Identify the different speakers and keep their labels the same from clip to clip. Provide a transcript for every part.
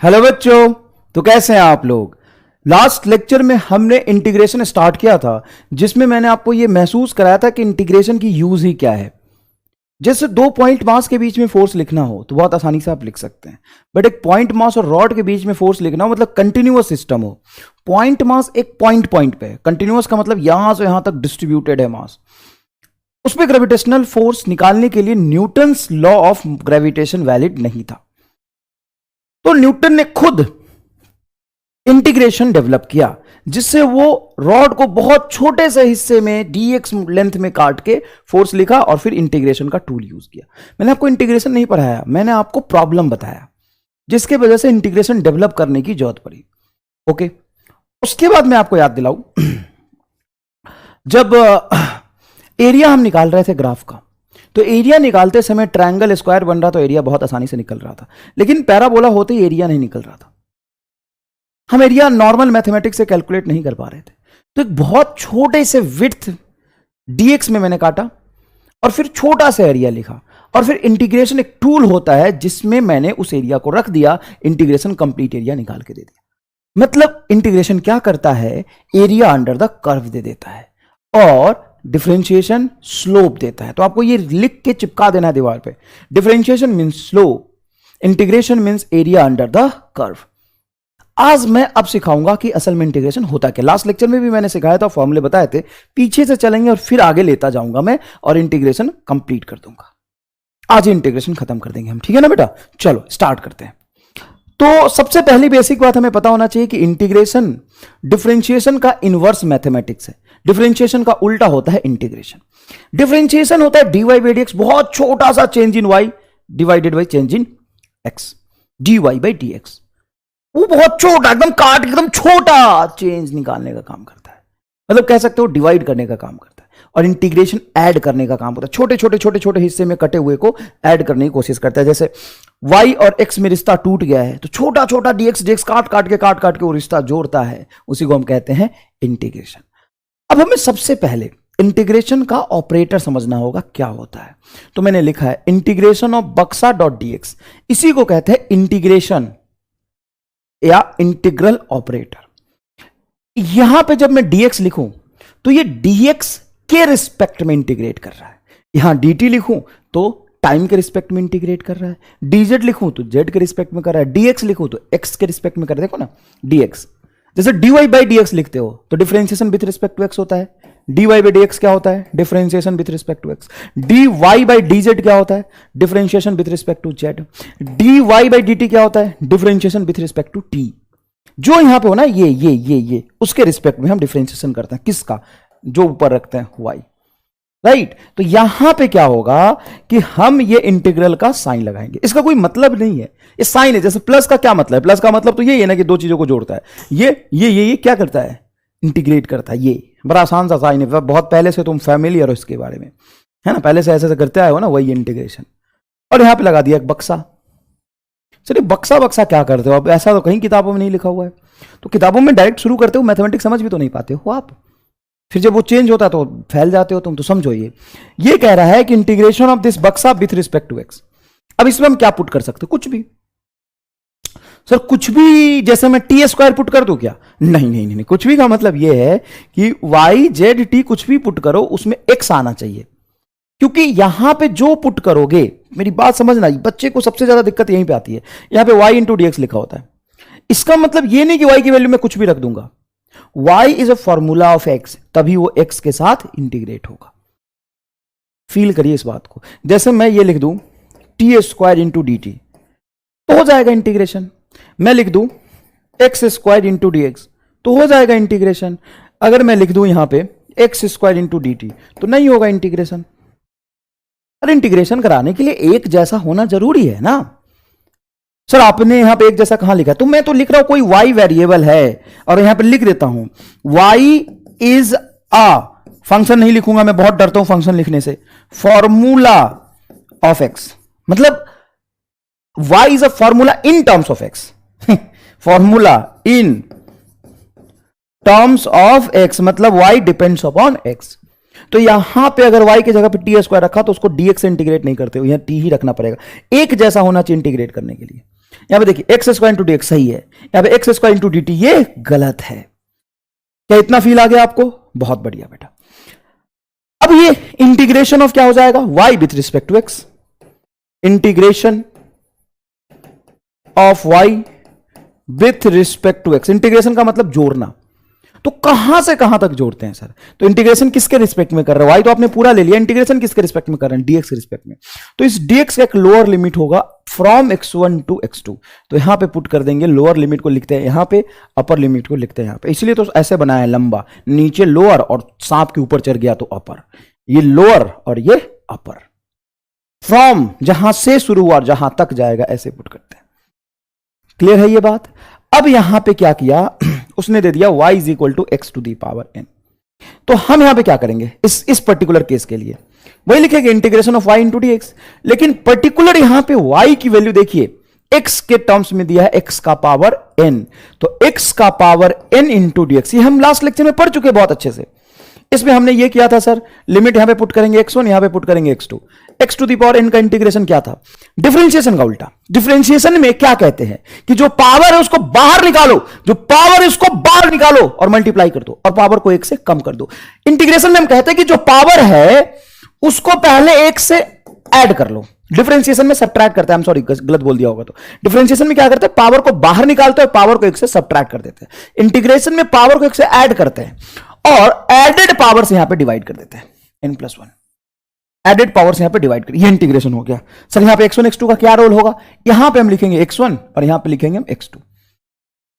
Speaker 1: Hello बच्चों, तो कैसे हैं आप लोग। लास्ट लेक्चर में हमने इंटीग्रेशन स्टार्ट किया था, जिसमें मैंने आपको यह महसूस कराया था कि इंटीग्रेशन की यूज ही क्या है। जैसे दो पॉइंट मास के बीच में फोर्स लिखना हो तो बहुत आसानी से आप लिख सकते हैं, बट एक पॉइंट मास और रॉड के बीच में फोर्स लिखना हो, मतलब कंटिन्यूअस सिस्टम हो। पॉइंट मास एक पॉइंट पे, कंटिन्यूअस का मतलब यहां से यहां तक डिस्ट्रीब्यूटेड है मास। उसमें ग्रेविटेशनल फोर्स निकालने के लिए Newton's law of gravitation valid नहीं था, तो न्यूटन ने खुद इंटीग्रेशन डेवलप किया, जिससे वो रॉड को बहुत छोटे से हिस्से में dx लेंथ में काट के फोर्स लिखा और फिर इंटीग्रेशन का टूल यूज किया। मैंने आपको इंटीग्रेशन नहीं पढ़ाया, मैंने आपको प्रॉब्लम बताया, जिसके वजह से इंटीग्रेशन डेवलप करने की जरूरत पड़ी। ओके, उसके बाद मैं आपको याद दिलाऊं, जब एरिया हम निकाल रहे थे ग्राफ का, तो एरिया निकालते समय ट्रायंगल स्क्वायर बन रहा, तो एरिया बहुत आसानी से निकल रहा था, लेकिन पैराबोला होते ही एरिया नहीं निकल रहा था। हम एरिया नॉर्मल मैथमेटिक्स से कैलकुलेट नहीं कर पा रहे थे, तो एक बहुत छोटे से विड्थ dx में मैंने काटा और फिर छोटा सा एरिया लिखा, और फिर इंटीग्रेशन एक टूल होता है जिसमें मैंने उस एरिया को रख दिया, इंटीग्रेशन कंप्लीट एरिया निकाल के दे दिया। मतलब इंटीग्रेशन क्या करता है, एरिया अंडर द कर्व दे देता है और डिफरेंशिएशन स्लोप देता है। तो आपको ये लिख के चिपका देना है दीवार पे, differentiation means slope, integration means area under the curve. आज मैं अब सिखाऊंगा कि असल में इंटीग्रेशन होता क्या। लास्ट लेक्चर में भी मैंने सिखाया था, फॉर्मूले बताए थे, पीछे से चलेंगे और फिर आगे लेता जाऊंगा मैं और इंटीग्रेशन कंप्लीट कर दूंगा। आज ही इंटीग्रेशन खत्म कर देंगे हम, ठीक है ना बेटा। चलो स्टार्ट करते हैं। तो सबसे पहली बेसिक बात हमें पता होना चाहिए कि इंटीग्रेशन डिफरेंशिएशन का इनवर्स मैथमेटिक्स है। डिफरेंशिएशन का उल्टा होता है इंटीग्रेशन। डिफरेंशिएशन होता है dy बाई dx, बहुत छोटा सा change in y divided by change in x, dy by dx। वो बहुत छोटा, एकदम काट, एकदम छोटा चेंज निकालने का काम करता है, मतलब कह सकते हो डिवाइड करने का काम करता है। और इंटीग्रेशन ऐड करने का काम होता है, छोटे छोटे छोटे छोटे हिस्से में कटे हुए को ऐड करने की कोशिश करता है। जैसे y और x में रिश्ता टूट गया है, तो छोटा छोटा dx काट काट के वो रिश्ता जोड़ता है, उसी को हम कहते हैं इंटीग्रेशन। अब हमें सबसे पहले इंटीग्रेशन का ऑपरेटर समझना होगा क्या होता है। तो मैंने लिखा है इंटीग्रेशन ऑफ बक्सा डॉट dx, इसी को कहते हैं इंटीग्रेशन या इंटीग्रल ऑपरेटर। यहां पे जब मैं dx लिखूं तो ये dx के रिस्पेक्ट में इंटीग्रेट कर रहा है, यहां dt लिखूं तो टाइम के रिस्पेक्ट में इंटीग्रेट कर रहा है, dz लिखूं तो z के रिस्पेक्ट में कर रहा है, dx लिखूं तो x के रिस्पेक्ट में कर रहा है। देखो ना, dx जैसे dy बाई dx लिखते हो तो differentiation with respect to x होता है, dy बाई dx क्या होता है, differentiation with respect to x। dy by dz क्या होता है, differentiation with respect to z। dy by dt क्या होता है, differentiation with respect to t। जो यहां पे हो ना ये उसके रिस्पेक्ट में हम डिफरेंशिएशन करते हैं, किसका, जो ऊपर रखते हैं y, राइट। तो यहां पे क्या होगा कि हम ये इंटीग्रल का साइन लगाएंगे। इसका कोई मतलब नहीं है, ये साइन है। जैसे प्लस का क्या मतलब है, प्लस का मतलब तो ये है ना कि दो चीजों को जोड़ता है। ये क्या करता है, इंटीग्रेट करता है। ये बड़ा आसान सा साइन है, बहुत पहले से तुम फैमिलियर हो इसके बारे में, है ना, पहले से ऐसे करते आए हो ना, वही इंटीग्रेशन। और यहां पे लगा दिया एक बक्सा। चलिए बक्सा क्या करते हो, अब ऐसा तो कहीं किताबों में नहीं लिखा हुआ है, तो किताबों में डायरेक्ट शुरू करते हो, मैथमेटिक्स समझ भी तो नहीं पाते हो आप, फिर जब वो चेंज होता है तो फैल जाते हो तुम। तो समझो ये कह रहा है कि इंटीग्रेशन ऑफ दिस बक्सा विथ रिस्पेक्ट टू x। अब इसमें हम क्या पुट कर सकते हो, कुछ भी सर, कुछ भी। जैसे मैं टी स्क्वायर पुट कर दूं क्या, नहीं, कुछ भी का मतलब ये है कि y z t कुछ भी पुट करो, उसमें x आना चाहिए, क्योंकि यहां पे जो पुट करोगे, मेरी बात समझना, बच्चे को सबसे ज्यादा दिक्कत यहीं पे आती है। यहां पे y इंटू dx लिखा होता है, इसका मतलब ये नहीं कि y की वैल्यू में कुछ भी रख दूंगा। y is a formula of x, तभी वो x के साथ इंटीग्रेट होगा। फील करिए इस बात को। जैसे मैं ये लिख दूं T square into d T, तो हो जाएगा इंटीग्रेशन। मैं लिख दूं x square into d x, तो हो जाएगा इंटीग्रेशन। अगर मैं लिख दूं यहां पे x square into d T, तो नहीं होगा इंटीग्रेशन। और इंटीग्रेशन कराने के लिए एक जैसा होना जरूरी है ना। सर आपने यहां पे एक जैसा कहां लिखा, तो मैं तो लिख रहा हूं कोई y वेरिएबल है और यहां पे लिख देता हूं y इज अ फंक्शन। नहीं लिखूंगा, मैं बहुत डरता हूं फंक्शन लिखने से। फॉर्मूला ऑफ x, मतलब y is a formula in terms of x, formula in terms of x, मतलब y डिपेंड्स अपॉन x। तो यहां पे अगर y की जगह पे टी स्क्वायर रखा तो उसको dx से इंटीग्रेट नहीं करते हो, यहां t ही रखना पड़ेगा। एक जैसा होना चाहिए इंटीग्रेट करने के लिए। यहां पे देखिए x square into d x सही है, यहां पे x square into d T ये गलत है। क्या इतना फील आ गया आपको? बहुत बढ़िया बेटा। अब ये इंटीग्रेशन ऑफ क्या हो जाएगा, y with respect to x, integration of y with respect to x। Integration का मतलब जोड़ना, तो कहां से कहां तक जोड़ते हैं सर? तो इंटीग्रेशन किसके रिस्पेक्ट में कर रहे हो, y तो आपने पूरा ले लिया, इंटीग्रेशन किसके रिस्पेक्ट में कर रहे हैं, dx के रिस्पेक्ट में। तो इस dx का एक लोअर लिमिट होगा फ्रॉम x1 टू x2, तो यहां पे पुट कर देंगे, लोअर लिमिट को लिखते हैं यहां पे, अपर लिमिट को लिखते हैं यहां पे, इसलिए तो ऐसे बनाया है लंबा, नीचे लोअर और सांप के ऊपर चढ़ गया तो अपर, ये लोअर और ये अपर, फ्रॉम जहां से शुरू हुआ जहां तक जाएगा ऐसे पुट करते हैं। क्लियर है ये बात? अब यहां पे क्या किया उसने दे दिया y is equal to x to the power n, तो हम यहां पे क्या करेंगे इस पर्टिकुलर केस के लिए वही लिखेंगे integration of y into d x, लेकिन पर्टिकुलर यहां पे y की वैल्यू देखिए x के टर्म्स में दिया है x का पावर n, तो x का power n into d x, ये हम लास्ट लेक्चर में पढ़ चुके हैं बहुत अच्छे से। इसमें हमने ये किया था सर, लिमिट यहां पे पुट करेंगे x1, यहां पे पुट करेंगे x2, x to the power n का इंटीग्रेशन क्या था, डिफरेंशिएशन का उल्टा। डिफरेंशिएशन में क्या कहते हैं कि जो पावर है उसको बाहर निकालो, जो पावर है उसको बाहर निकालो और मल्टीप्लाई कर दो और पावर को एक से कम कर दो। इंटीग्रेशन में हम कहते हैं कि जो पावर है उसको पहले एक से ऐड कर लो, डिफरेंशिएशन में सब्ट्रैक्ट करते हैं, I'm सॉरी गलत बोल दिया होगा तो। डिफरेंशिएशन में क्या करते हैं, पावर को बाहर निकालते हैं और पावर को एक से सब्ट्रैक्ट कर देते हैं। इंटीग्रेशन में पावर को एक से ऐड करते हैं और एडेड पावर से यहां पे डिवाइड कर देते हैं, n+1 एडेड पावर से यहां पे डिवाइड कर, ये इंटीग्रेशन हो गया। सर यहां पे x1 x2 का क्या रोल होगा, यहां पे हम लिखेंगे x1 और यहां पे लिखेंगे हम x2,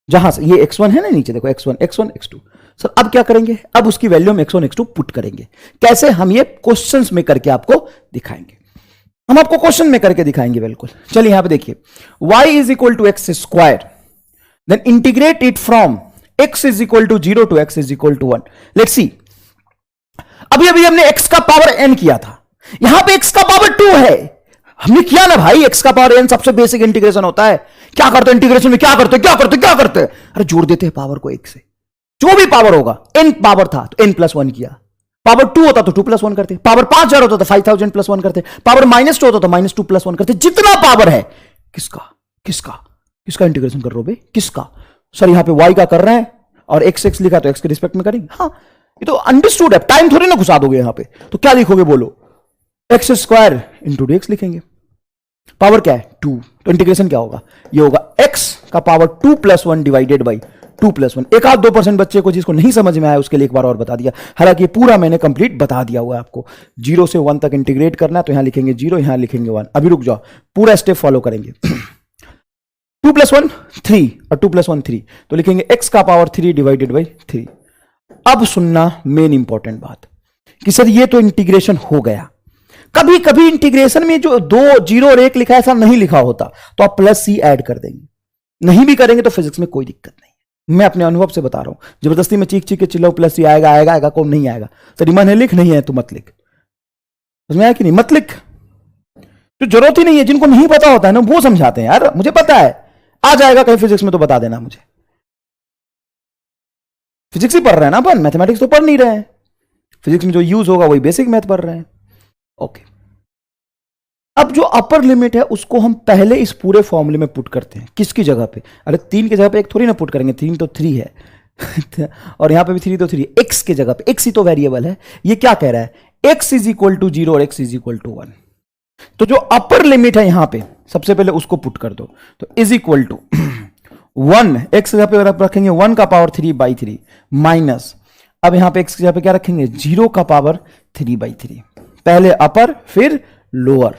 Speaker 1: जहां से ये x1 है ना नीचे देखो x1 x2। सर अब क्या करेंगे, अब उसकी वैल्यू हम x1 x2 पुट करेंगे। कैसे, हम ये क्वेश्चंस में करके आपको दिखाएंगे, हम आपको क्वेश्चन में करके दिखाएंगे बिल्कुल। चलिए यहां पे देखिए y is equal to x square, then integrate it from x is equal to 0 to x is equal to 1। Let's see, अभी अभी हमने x का पावर n किया था, यहां पे x का पावर 2 है, हमने किया ना भाई, x का पावर n सबसे बेसिक इंटीग्रेशन होता है। क्या करते हैं इंटीग्रेशन में, क्या करते हैं, अरे जोड़ देते हैं पावर को एक से, जो भी पावर होगा, n पावर था तो n+1 किया, पावर 2 होता तो 2+1 करते, पावर 5000 होता तो 5000+1 करते, पावर -2 होता तो -2+1 करते। जितना पावर है किसका इंटीग्रेशन कर रहे हो बे, किसका? सर यहां पे y का कर रहे हैं और x लिखा तो x के रिस्पेक्ट में करेंगे। हाँ ये तो अंडरस्टूड है, टाइम थोड़ी ना घुसा दोगे यहां पे, तो क्या लिखोगे बोलो, x square into d x लिखेंगे, पावर क्या है 2, तो इंटीग्रेशन क्या होगा, ये होगा x का पावर 2+1 डिवाइडेड बाई 2+1। एक आध 2% बच्चे को जिसको नहीं समझ में आया उसके लिए एक बार और बता दिया, हालांकि पूरा मैंने कंप्लीट बता दिया हुआ है आपको। 0 से 1 तक इंटीग्रेट करना है तो यहां लिखेंगे 0, यहां लिखेंगे 1। अभी रुक जाओ, पूरा स्टेप फॉलो करेंगे। 2+1 3 और 2+1 3, तो लिखेंगे x का पावर 3 डिवाइडेड बाई 3। अब सुनना मेन इंपॉर्टेंट बात कि सर ये तो इंटीग्रेशन हो गया, कभी कभी इंटीग्रेशन में जो 2 0 और 1 लिखा है ऐसा नहीं लिखा होता तो आप +c ऐड कर देंगे, नहीं भी करेंगे तो फिजिक्स में कोई दिक्कत नहीं। मैं अपने अनुभव से बता रहा हूं, जबरदस्ती में चीख के चिल्लाओ +c आएगा कौन नहीं आएगा, सर ईमान है लिख, नहीं है तो मत लिख, समझ आया कि नहीं, मत लिख, तो जरूरत ही नहीं है। जिनको नहीं पता होता है ना वो समझाते हैं, यार मुझे पता है, आ जाएगा कहीं फिजिक्स में तो बता देना मुझे। फिजिक्स ही पढ़ रहे हैं ना अपन, मैथमेटिक्स तो पढ़ नहीं रहे हैं, फिजिक्स में जो यूज होगा वही बेसिक मैथ पढ़ रहे हैं। ओके, अब जो अपर लिमिट है उसको हम पहले इस पूरे फॉर्मूले में पुट करते हैं, किसकी जगह पे, अरे 3 की जगह पे 1 थोड़ी ना पुट करेंगे, 3 तो 3 है और यहां पे भी 3 तो 3 है, x की जगह पे, x ही तो वेरिएबल है। ये क्या कह रहा है, x इज इक्वल टू 0 और x इज इक्वल टू 1, तो जो अपर लिमिट है यहां पे सबसे पहले उसको पुट कर दो, तो इज इक्वल टू 1, x की जगह पे रखेंगे 1 का पावर 3/3 माइनस, अब यहां पे x की जगह पे क्या रखेंगे 0 का पावर 3/3, पहले अपर फिर लोअर,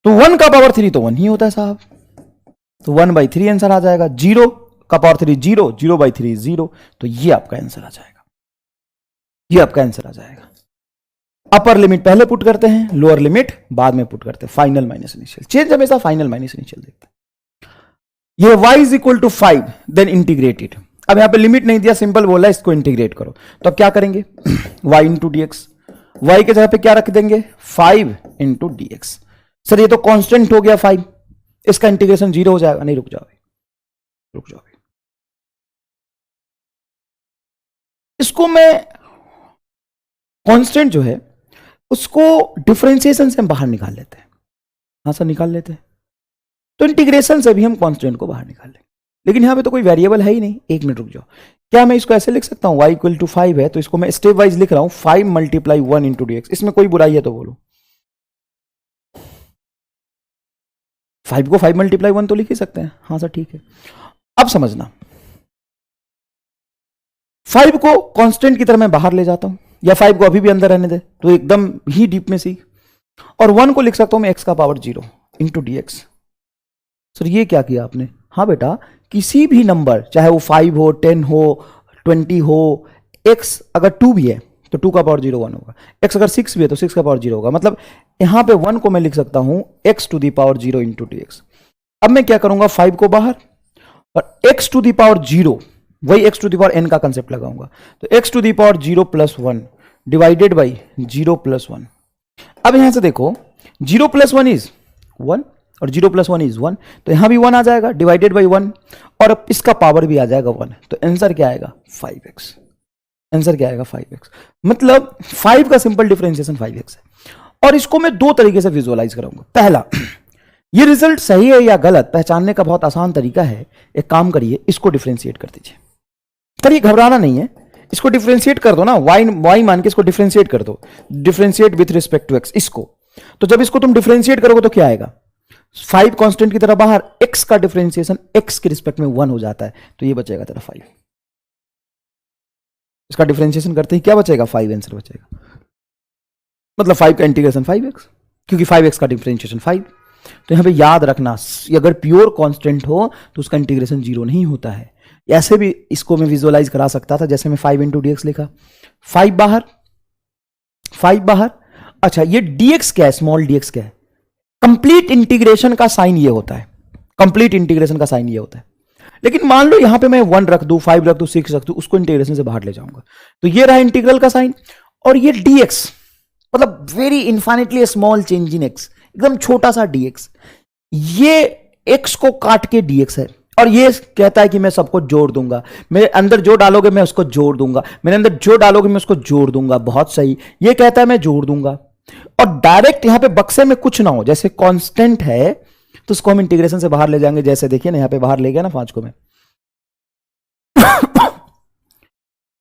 Speaker 1: तो 1 का पावर 3 तो 1 ही होता है साहब, तो 1/3 आंसर आ जाएगा, 0 का पावर 3 0, 0/3 0, तो ये आपका आंसर आ जाएगा, ये आपका आंसर आ जाएगा। अपर लिमिट पहले पुट करते हैं, लोअर लिमिट बाद में पुट करते हैं, फाइनल माइनस इनिशियल, चेंज हमेशा फाइनल माइनस इनिशियल देखते हैं। ये y is equal to 5, then integrate it, अब यहां पे लिमिट नहीं दिया, सिंपल बोला इसको इंटीग्रेट करो, तो अब क्या करेंगे y into d x, y के जगह पे क्या रख देंगे 5 इंटू डी एक्स। सर ये तो कांस्टेंट हो गया 5, इसका इंटीग्रेशन 0 हो जाएगा, नहीं रुक जाओ, इसको मैं कांस्टेंट जो है उसको डिफरेंशिएशन से हम बाहर निकाल लेते हैं। हाँ सर निकाल लेते हैं, तो इंटीग्रेशन से भी हम कांस्टेंट को बाहर निकाल लेंगे, लेकिन यहां पे तो कोई वेरिएबल है ही नहीं। एक मिनट रुक जाओ, क्या मैं इसको ऐसे लिख सकता हूं, y इक्वल टू 5 है तो इसको मैं स्टेप वाइज लिख रहा हूं 5 मल्टीप्लाई 1 इंटू डी एक्स। इसमें कोई बुराई है तो बोलो, 5 को 5 मल्टीप्लाई 1 तो लिख ही सकते हैं। हाँ सर ठीक है। अब समझना, 5 को कांस्टेंट की तरह मैं बाहर ले जाता हूं, या 5 को अभी भी अंदर रहने दे तो एकदम ही डीप में सीख, और 1 को लिख सकता हूं मैं x का power 0 into d x. Sir ये क्या किया आपने? हाँ बेटा, किसी भी नंबर चाहे वो 5 हो, 10 हो, 20 हो, x अगर 2 भी है तो 2 का पावर 0 1 होगा, x अगर 6 भी है तो 6 का पावर 0 होगा। मतलब यहां पे 1 को मैं लिख सकता हूं x to the power 0 into d x. अब मैं क्या करूंगा, 5 को बाहर और x टू दी पावर 0, वही x to the power n का कंसेप्ट लगाऊंगा, तो x to the power 0 plus 1 divided by 0 plus 1। अब यहां से देखो 0 प्लस 1 इज 1 और 0 प्लस 1 इज 1, तो यहां भी 1 आ जाएगा डिवाइडेड बाई 1, और अब इसका पावर भी आ जाएगा 1, तो आंसर क्या आएगा 5x। आंसर क्या आएगा 5x। मतलब 5 का सिंपल डिफरेंशिएशन 5x है। और इसको मैं दो तरीके से विजुअलाइज कराऊंगा। पहला, ये रिजल्ट सही है या गलत पहचानने का बहुत आसान तरीका है। एक काम करिए, इसको डिफरेंशिएट कर दीजिए। पर ये घबराना नहीं है, इसको डिफरेंशिएट कर दो ना, y मान के इसको डिफरेंशिएट कर दो, differentiate with respect to x इसको। तो जब इसको तुम डिफरेंशिएट करोगे तो क्या आएगा, 5 कांस्टेंट की तरह बाहर, x का डिफरेंशिएशन x के रिस्पेक्ट में 1 हो जाता है, तो ये बचेगा तेरा 5। इसका डिफरेंशिएशन करते ही क्या बचेगा, 5 आंसर बचेगा। मतलब 5 का इंटीग्रेशन 5x, क्योंकि 5x का डिफरेंशिएशन 5। तो यहां पे याद रखना, अगर प्योर कांस्टेंट हो तो उसका इंटीग्रेशन 0 नहीं होता है। ऐसे भी इसको मैं विजुअलाइज करा सकता था, जैसे मैं 5 इंटू डी एक्स लिखा, 5 बाहर 5 बाहर। अच्छा, ये dx क्या है, स्मॉल dx क्या है, कंप्लीट इंटीग्रेशन का साइन ये होता है, कंप्लीट इंटीग्रेशन का साइन ये होता है। लेकिन मान लो यहां पे मैं 1 रख दूं, 5 रख दूं, 6 रख दूं, उसको इंटीग्रेशन से बाहर ले जाऊंगा, तो ये रहा इंटीग्रल का साइन, और ये dx मतलब very infinitely small change in x, एकदम छोटा सा dx, ये x को काट के dx है, और ये कहता है कि मैं सबको जोड़ दूंगा, मेरे अंदर जो डालोगे मैं उसको जोड़ दूंगा, मेरे अंदर जो डालोगे मैं उसको जोड़ दूंगा। बहुत सही, ये कहता है मैं जोड़ दूंगा, और डायरेक्ट यहां पे बक्से में कुछ ना हो, जैसे कांस्टेंट है तो उसको हम इंटीग्रेशन से बाहर ले जाएंगे। जैसे देखिए ना, यहां पे बाहर ले गया ना 5 को मैं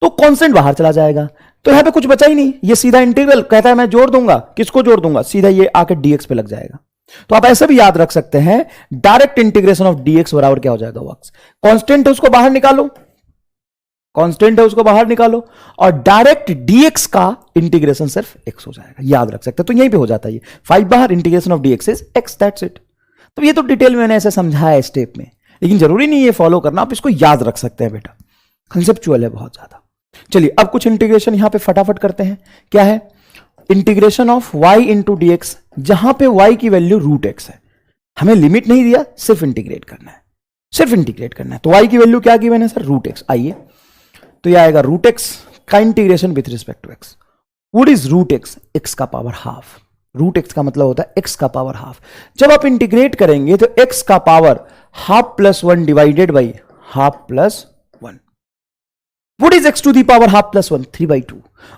Speaker 1: तो कांस्टेंट बाहर चला जाएगा, तो यहां पे कुछ बचा ही नहीं, ये सीधा इंटीग्रल कहता है मैं जोड़ दूंगा, किसको जोड़ दूंगा, सीधा ये आके dx पे लग जाएगा। तो आप ऐसे भी याद रख सकते हैं, डायरेक्ट इंटीग्रेशन ऑफ dx बराबर क्या हो जाएगा, वक्स। कांस्टेंट है उसको बाहर निकालो, कांस्टेंट है उसको बाहर निकालो, और डायरेक्ट dx का इंटीग्रेशन सिर्फ x हो जाएगा, याद रख सकते हैं। तो यहीं पे हो जाता है ये 5 बाहर, integration of dx is x, that's it. तो ये तो डिटेल में मैंने ऐसे समझाया है स्टेप में, लेकिन जरूरी नहीं ये फॉलो करना, आप इसको याद रख सकते हैं बेटा, कंसेप्चुअल है बहुत ज्यादा। चलिए अब कुछ इंटीग्रेशन यहां पे फटाफट करते हैं। क्या है, integration of y into d x, जहां पे y की वैल्यू रूट एक्स है, हमें लिमिट नहीं दिया, सिर्फ इंटीग्रेट करना है, सिर्फ इंटीग्रेट करना है। तो y की वैल्यू क्या की मैंने सर, रूट एक्स। आइए, तो यह आएगा रूट एक्स का integration with respect to x। What is root x, x का पावर हाफ। रूट एक्स का मतलब होता है x का पावर हाफ। जब आप इंटीग्रेट करेंगे तो x का power half plus 1 divided by half plus 1। What is x to the power half plus 1, 3/2,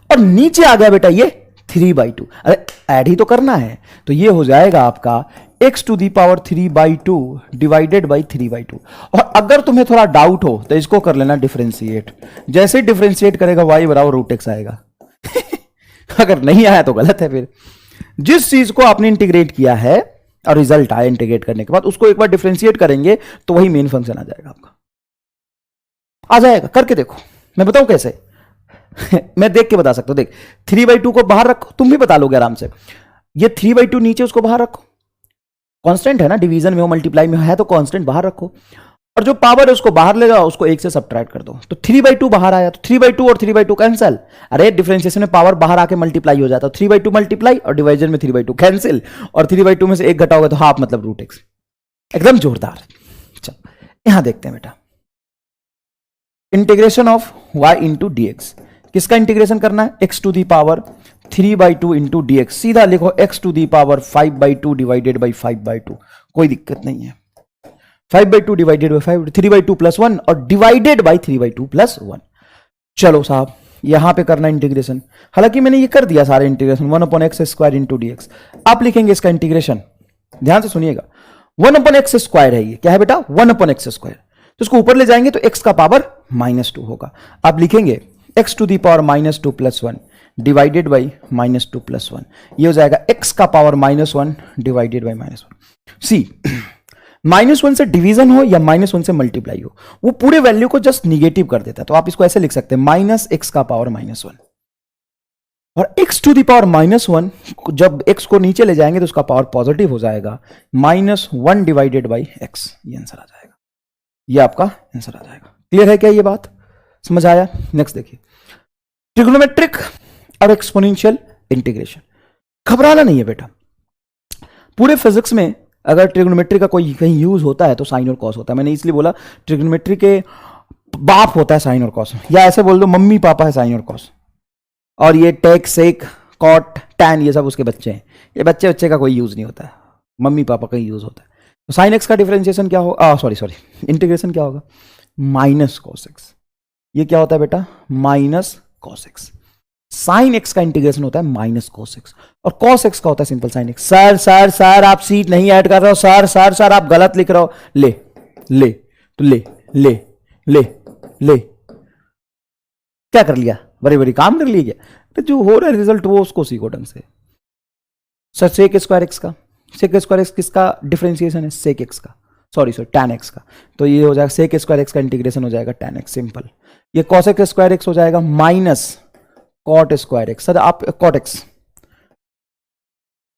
Speaker 1: और नीचे आ गया बेटा ये 3/2। अरे ऐड ही तो करना है, तो ये हो जाएगा आपका x to the power 3/2 divided by 3/2। और अगर तुम्हें थोड़ा डाउट हो तो इसको कर लेना डिफरेंशिएट, जैसे डिफरेंशिएट करेगा y बराबर रूट एक्स आएगा। अगर नहीं आया तो गलत है। फिर जिस चीज को आपने इंटीग्रेट किया है और रिजल्ट आया इंटीग्रेट करने के बाद, उसको एक बार डिफरेंशिएट करेंगे तो वही मेन फंक्शन आ जाएगा आपका, आ जाएगा। करके देखो, मैं बताऊं कैसे। मैं देख के बता सकता हूं, देख 3/2 को बाहर रखो, तुम भी बता लोगे आराम से। ये 3/2 नीचे, उसको बाहर रखो, कांस्टेंट है ना, डिवीजन में हो मल्टीप्लाई में है तो कांस्टेंट बाहर रखो, और जो पावर है उसको बाहर ले जाओ, उसको 1 से सब्ट्रैक्ट कर दो, तो 3/2 बाहर आया। तो 3/2 और 3/2 कैंसिल, अरे डिफरेंशिएशन में पावर बाहर आके मल्टीप्लाई हो जाता है, 3/2 मल्टीप्लाई और डिवीजन में 3/2 कैंसिल, और 3/2 में से 1 घटाओगे तो हाफ, मतलब रूट एक्स। एकदम जोरदार। चलो यहां देखते हैं बेटा, integration of y into d x. किसका इंटीग्रेशन करना है, x to the power 3/2 into d x. सीधा लिखो x to the power 5/2 divided by 5/2, कोई दिक्कत नहीं है। 5/2 डिवाइडेड बाई 5, 3/2 प्लस 1 और डिवाइडेड बाई 3/2 प्लस 1। चलो साहब यहां पे करना इंटीग्रेशन, हालांकि मैंने ये कर दिया सारे integration, 1/x² into d x. आप लिखेंगे इसका इंटीग्रेशन, ध्यान से सुनिएगा, 1 अपॉन एक्स स्क्वायर है, ये क्या है बेटा 1 अपॉन एक्स स्क्वायर। तो इसको ऊपर ले जाएंगे तो x का पावर -2 होगा। आप लिखेंगे x to the power -2 plus 1 divided by -2 plus 1, ये हो जाएगा x का पावर -1 डिवाइडेड बाई -1। सी -1 से डिवीजन हो या -1 से मल्टीप्लाई हो, वो पूरे वैल्यू को जस्ट निगेटिव कर देता है। तो आप इसको ऐसे लिख सकते हैं -x का पावर -1, और x टू दी पावर -1 जब x को नीचे ले जाएंगे तो उसका पावर पॉजिटिव हो जाएगा, -1 डिवाइडेड बाई x, ये आंसर आ जाएगा, ये आपका आंसर आ जाएगा। क्लियर है क्या ये बात, समझ आया? नेक्स्ट देखिए, ट्रिग्नोमेट्रिक और एक्सपोनेंशियल इंटीग्रेशन। घबराना नहीं है बेटा, पूरे फिजिक्स में अगर ट्रिग्नोमेट्री का कोई कहीं यूज होता है तो साइन और कॉस होता है। मैंने इसलिए बोला ट्रिग्नोमेट्री के बाप होता है साइन और कॉस, या ऐसे बोल दो मम्मी पापा है साइन और कॉस, और ये टेक सेक कॉट टैन ये सब उसके बच्चे हैं। ये बच्चे का कोई यूज नहीं होता है, मम्मी पापा का ही यूज होता है। तो साइन एक्स का डिफरेंशिएशन क्या होगा, सॉरी इंटीग्रेशन क्या होगा, माइनस कॉस एक्स। ये क्या होता है बेटा, minus cos x. Sign x का इंटीग्रेशन होता है माइनस कॉस एक्स, और कॉस एक्स का होता है सिंपल साइन एक्स। सर आप सीट नहीं ऐड कर रहे हो, सर आप गलत लिख रहे हो। ले ले तो ले ले ले ले क्या कर लिया, बड़ी काम कर लिया क्या? तो जो हो रहा है रिजल्ट वो उसको सीखो ढंग से। सर सेक स्क्वायर एक्स का, सेक स्क्वायर एक्स किसका डिफरेंशिएशन है, सेक एक्स का, सॉरी टैन एक्स का। तो ये हो जाएगा सेक स्क्वायर एक्स का इंटीग्रेशन हो जाएगा टैन एक्स, सिंपल। ये कॉसेक स्क्वायर एक्स हो जाएगा minus cot square x. Sir आप कॉट एक्स,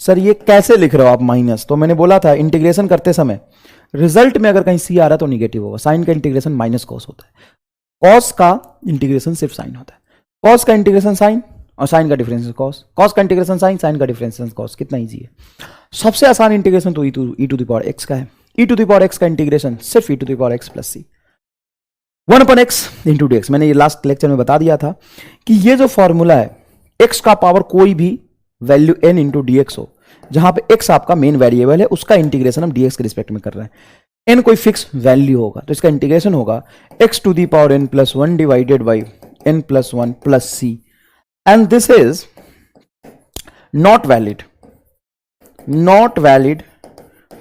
Speaker 1: सर ये कैसे लिख रहे हो आप माइनस? तो मैंने बोला था इंटीग्रेशन करते समय रिजल्ट में अगर कहीं सी आ रहा तो निगेटिव होगा। साइन का इंटीग्रेशन माइनस कॉस होता है, कॉस का इंटीग्रेशन सिर्फ साइन होता है। कॉस का इंटीग्रेशन साइन और साइन का डिफरेंशियल कॉस, कॉस का इंटीग्रेशन साइन, साइन का डिफरेंशियल कॉस। कितना इजी है, सबसे आसान इंटीग्रेशन तो e to the power x का है। E to the power x का इंटीग्रेशन सिर्फ e to the power x plus c, 1 upon x into d x. मैंने ये लास्ट लेक्चर में बता दिया था कि ये जो फॉर्मूला है, एक्स का पावर कोई भी value n into d x हो, जहां पे एक्स आपका मेन वेरिएबल है, उसका इंटीग्रेशन हम डी एक्स के रिस्पेक्ट में कर रहे हैं। एन कोई फिक्स वैल्यू होगा तो इसका इंटीग्रेशन होगा x to the power n plus 1 divided by n plus 1 plus c, and this is not valid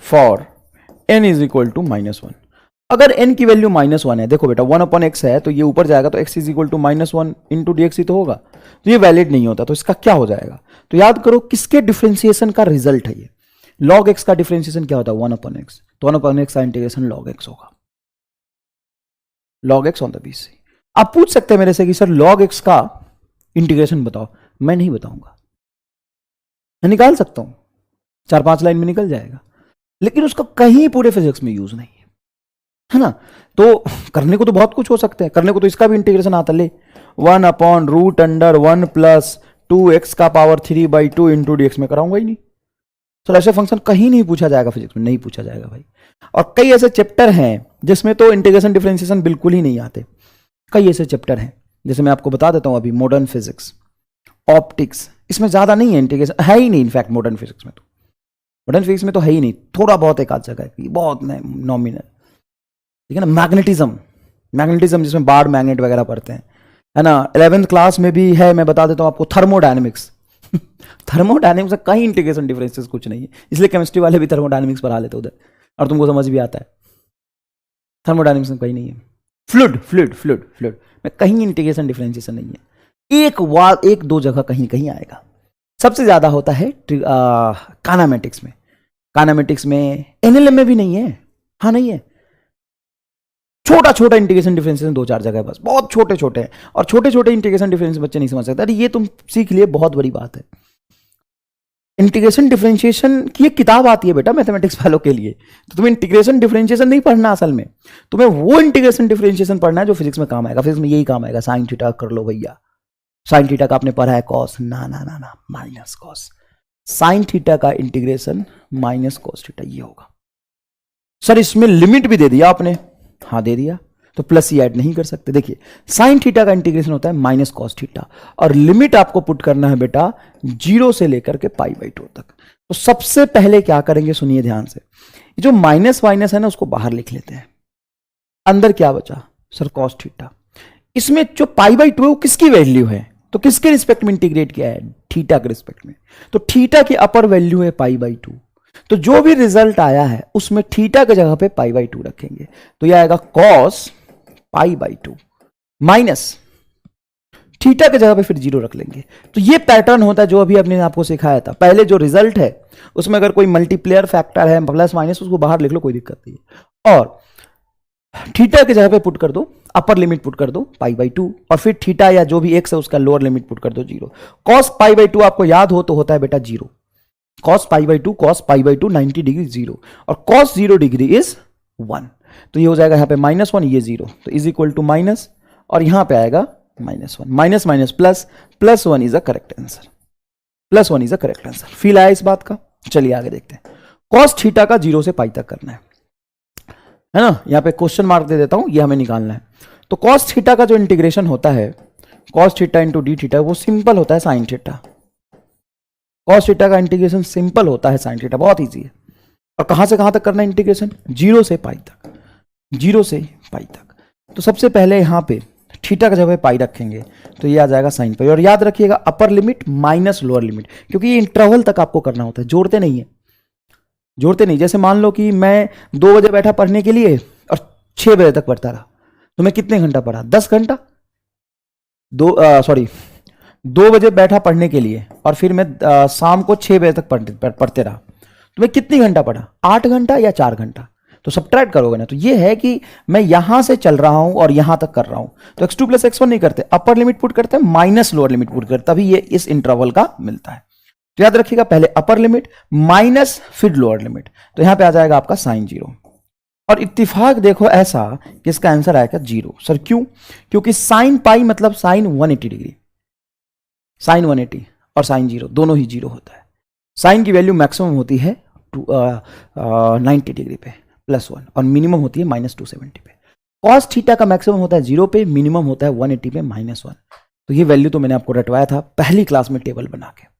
Speaker 1: for n is equal to -1। अगर n की वैल्यू -1 है, देखो बेटा 1 अपॉन एक्स है तो ये ऊपर जाएगा तो x is equal to -1 into d x ही तो होगा, तो ये वैलिड नहीं होता। तो इसका क्या हो जाएगा, तो याद करो किसके डिफरेंशिएशन का रिजल्ट है ये, log x का डिफरेंशिएशन क्या होता है 1 अपॉन एक्स, तो 1 अपॉन एक्स का इंटीग्रेशन log x होगा, log x on the BC। आप पूछ सकते हैं मेरे से कि सर log x का इंटीग्रेशन बताओ, मैं नहीं बताऊंगा, मैं निकाल सकता हूं 4-5 लाइन में निकल जाएगा, लेकिन उसका कहीं पूरे फिजिक्स में यूज नहीं है ना। तो करने को तो बहुत कुछ हो सकते हैं, करने को तो इसका भी इंटीग्रेशन आता, ले 1 upon root under 1 plus 2x का पावर 3/2 इंटू डी एक्स में कराऊंगा ही नहीं। सर ऐसे फंक्शन कहीं नहीं पूछा जाएगा फिजिक्स में, नहीं पूछा जाएगा भाई। और कई ऐसे चैप्टर हैं जिसमें तो इंटीग्रेशन डिफरेंशिएशन बिल्कुल ही नहीं आते, कई ऐसे चैप्टर हैं जैसे मैं आपको बता देता हूं अभी, मॉडर्न फिजिक्स, ऑप्टिक्स, इसमें ज्यादा नहीं है इंटीग्रेशन, है ही नहीं इनफैक्ट मॉडर्न फिजिक्स में, तो मॉडर्न फिजिक्स में तो है ही नहीं, थोड़ा बहुत एक आध जगह है, बहुत नॉमिनल, ठीक है ना। मैग्नेटिज्म जिसमें बार मैग्नेट वगैरह पढ़ते हैं, है ना। 11th क्लास में भी है, मैं बता देता हूं आपको, थर्मोडायनेमिक्स थर्मोडायनेमिक्स में कहीं इंटीग्रेशन डिफरेंसेस कुछ नहीं है, इसलिए केमिस्ट्री वाले भी थर्मोडायनेमिक्स पढ़ा लेते उधर, और तुमको समझ भी आता है। थर्मोडायनेमिक्स में कहीं नहीं है। फ्लूइड में कहीं इंटीग्रेशन डिफरेंशिएशन नहीं है, एक दो जगह कहीं कहीं आएगा। सबसे ज्यादा होता है काइनेमेटिक्स में, काइनेमेटिक्स में, एनएलएम में भी नहीं है, हाँ नहीं है। छोटा इंटीग्रेशन डिफरेंशिएशन 2-4 जगह है बस, बहुत छोटे हैं, और छोटे इंटीग्रेशन डिफरेंस बच्चे नहीं समझ सकते। अरे ये तुम सीख लिए, बहुत बड़ी बात है। इंटीग्रेशन डिफरेंशिएशन की एक किताब आती है बेटा मैथमेटिक्स वालों के लिए, तो तुम्हें इंटीग्रेशन डिफरेंशिएशन नहीं पढ़ना, असल में तुम्हें वो इंटीग्रेशन डिफरेंशिएशन पढ़ना है जो फिजिक्स में काम आएगा। फिजिक्स में यही काम आएगा, साइन थीटा कर लो भैया, साइन थीटा का आपने पढ़ा है कॉस, ना माइनस कॉस, साइन थीटा का इंटीग्रेशन माइनस कॉस थीटा, ये होगा। सर इसमें लिमिट भी दे दिया आपने, हाँ दे दिया, तो प्लस ही ऐड नहीं कर सकते। देखिए साइन थीटा का इंटीग्रेशन होता है माइनस कॉस थीटा, और लिमिट आपको पुट करना है बेटा 0 से लेकर के π/2 तक। तो सबसे पहले क्या करेंगे, सुनिए ध्यान से, जो माइनस है ना उसको बाहर लिख लेते हैं, अंदर क्या बचा सर कॉस थीटा। इसमें जो π/2 है वो किसकी वैल्यू है, तो किसके रिस्पेक्ट में इंटीग्रेट किया है, थीटा के रिस्पेक्ट में, तो थीटा की अपर वैल्यू है π/2, तो जो भी रिजल्ट आया है उसमें थीटा की जगह पे पाई/2 रखेंगे, तो यह आएगा कॉस पाई/2 माइनस थीटा की जगह पे फिर 0 रख लेंगे। तो ये पैटर्न होता है जो अभी अपने आपको सिखाया था। पहले जो रिजल्ट है उसमें अगर कोई मल्टीप्लेयर फैक्टर है प्लस माइनस, उसको बाहर लिख लो, कोई दिक्कत नहीं है। और थीटा की जगह पे पुट कर दो, अपर लिमिट पुट कर दो पाई/2, और फिर थीटा या जो भी एक्स है उसका लोअर लिमिट पुट कर दो 0। कॉस पाई/2 आपको याद हो तो होता है बेटा 0। कॉस पाई/2 90 डिग्री 0, और कॉस 0 डिग्री इज 1। तो ये हो जाएगा यहाँ पे -1, ये 0, तो इज इक्वल टू माइनस, और यहां पे आएगा -1, minus minus plus, +1 is a correct answer, +1 is a correct answer. Feel आया इस बात का? चलिए आगे देखते हैं। कॉस थीटा का 0 से पाई तक करना है ना। यहां पे क्वेश्चन मार्क दे देता हूं, ये हमें निकालना है। तो कॉस थीटा का जो इंटीग्रेशन होता है, cos theta into D theta, वो सिंपल होता है साइन थीटा। कॉस थीटा का इंटीग्रेशन सिंपल होता है साइन थीटा, बहुत इजी है। और कहां से कहां तक करना है इंटीग्रेशन? 0 से पाई तक, 0 से पाई तक। तो सबसे पहले यहां पे थीटा का जब है पाई रखेंगे तो ये आ जाएगा साइन पाई। और याद रखिएगा upper limit minus lower limit, क्योंकि ये इंटरवल तक आपको करना होता है, जोड़ते नहीं है, जोड़ते नहीं। जैसे मान लो कि मैं 2 बजे बैठा पढ़ने के लिए और 6 बजे तक पढ़ता रहा, तो मैं कितने घंटा पढ़ा? 10 घंटा। 2 बजे बैठा पढ़ने के लिए और फिर मैं शाम को 6 बजे तक पढ़ते रहा, तो मैं कितनी घंटा पढ़ा? 8 घंटा या 4 घंटा? तो सब्ट्रैक्ट करोगे ना, तो ये है कि मैं यहां से चल रहा हूं और यहां तक कर रहा हूं। तो x2 + x1 नहीं करते, अपर लिमिट पुट करते हैं, माइनस लोअर लिमिट पुट करते, तभी ये इस इंटरवल का मिलता है। तो याद रखिएगा पहले अपर लिमिट माइनस फिर लोअर लिमिट, तो यहां पे आ जाएगा आपका साइन 0। और इत्तिफाक देखो ऐसा कि इसका आंसर आएगा 0। सर क्यों? क्योंकि साइन पाई मतलब साइन 180 डिग्री, साइन 180 और साइन 0 दोनों ही 0 होता है। साइन की वैल्यू मैक्सिमम होती है 90 डिग्री पे +1, और मिनिमम होती है -270 पे। कॉस थीटा का मैक्सिमम होता है 0 पे, मिनिमम होता है 180 पे -1। तो ये वैल्यू तो मैंने आपको रटवाया था पहली क्लास में टेबल बना के।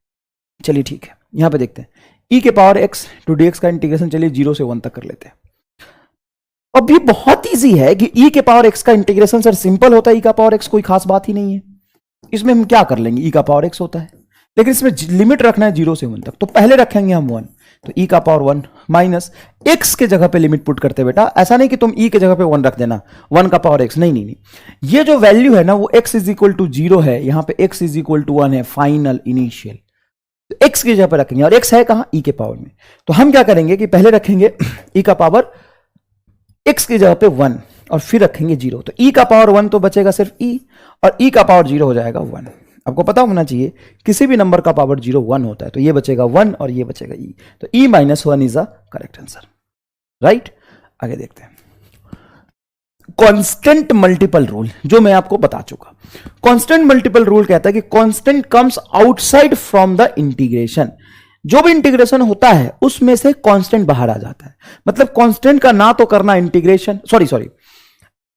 Speaker 1: चलिए ठीक है, यहां पे देखते हैं e के पावर x टू dx का इंटीग्रेशन। चलिए 0 से 1 तक कर लेते हैं। अब ये बहुत ईजी है कि e के पावर x का इंटीग्रेशन सर सिंपल होता है, e का पावर x कोई खास बात ही नहीं है। इसमें हम क्या कर लेंगे, e का पावर x होता है, लेकिन इसमें लिमिट रखना है 0 से 1 तक। तो पहले रखेंगे हम 1, तो e का पावर 1 माइनस x के जगह पे लिमिट पुट करते बेटा। ऐसा नहीं कि तुम e के जगह पे 1 रख देना, 1 का पावर x, नहीं नहीं नहीं। ये जो वैल्यू है ना वो x इज इक्वल टू 0 है, यहां पे x इज इक्वल टू 1 है, फाइनल इनिशियल। तो x की जगह पे रखेंगे, और x है कहां? e के पावर में। तो हम क्या करेंगे कि पहले रखेंगे e का पावर x की जगह पे 1 और फिर रखेंगे 0। तो e का पावर 1 तो बचेगा सिर्फ e, और e का पावर 0 हो जाएगा 1। आपको पता होना चाहिए किसी भी नंबर का पावर 0 1 होता है, तो ये बचेगा 1 और ये बचेगा e। तो e -1 is a correct answer, right. आगे देखते हैं कांस्टेंट मल्टीपल रूल, जो मैं आपको बता चुका। कांस्टेंट मल्टीपल रूल कहता है कि constant comes outside from the integration. जो भी इंटीग्रेशन होता है उसमें से कांस्टेंट बाहर आ जाता है। मतलब कांस्टेंट का ना तो करना इंटीग्रेशन, सॉरी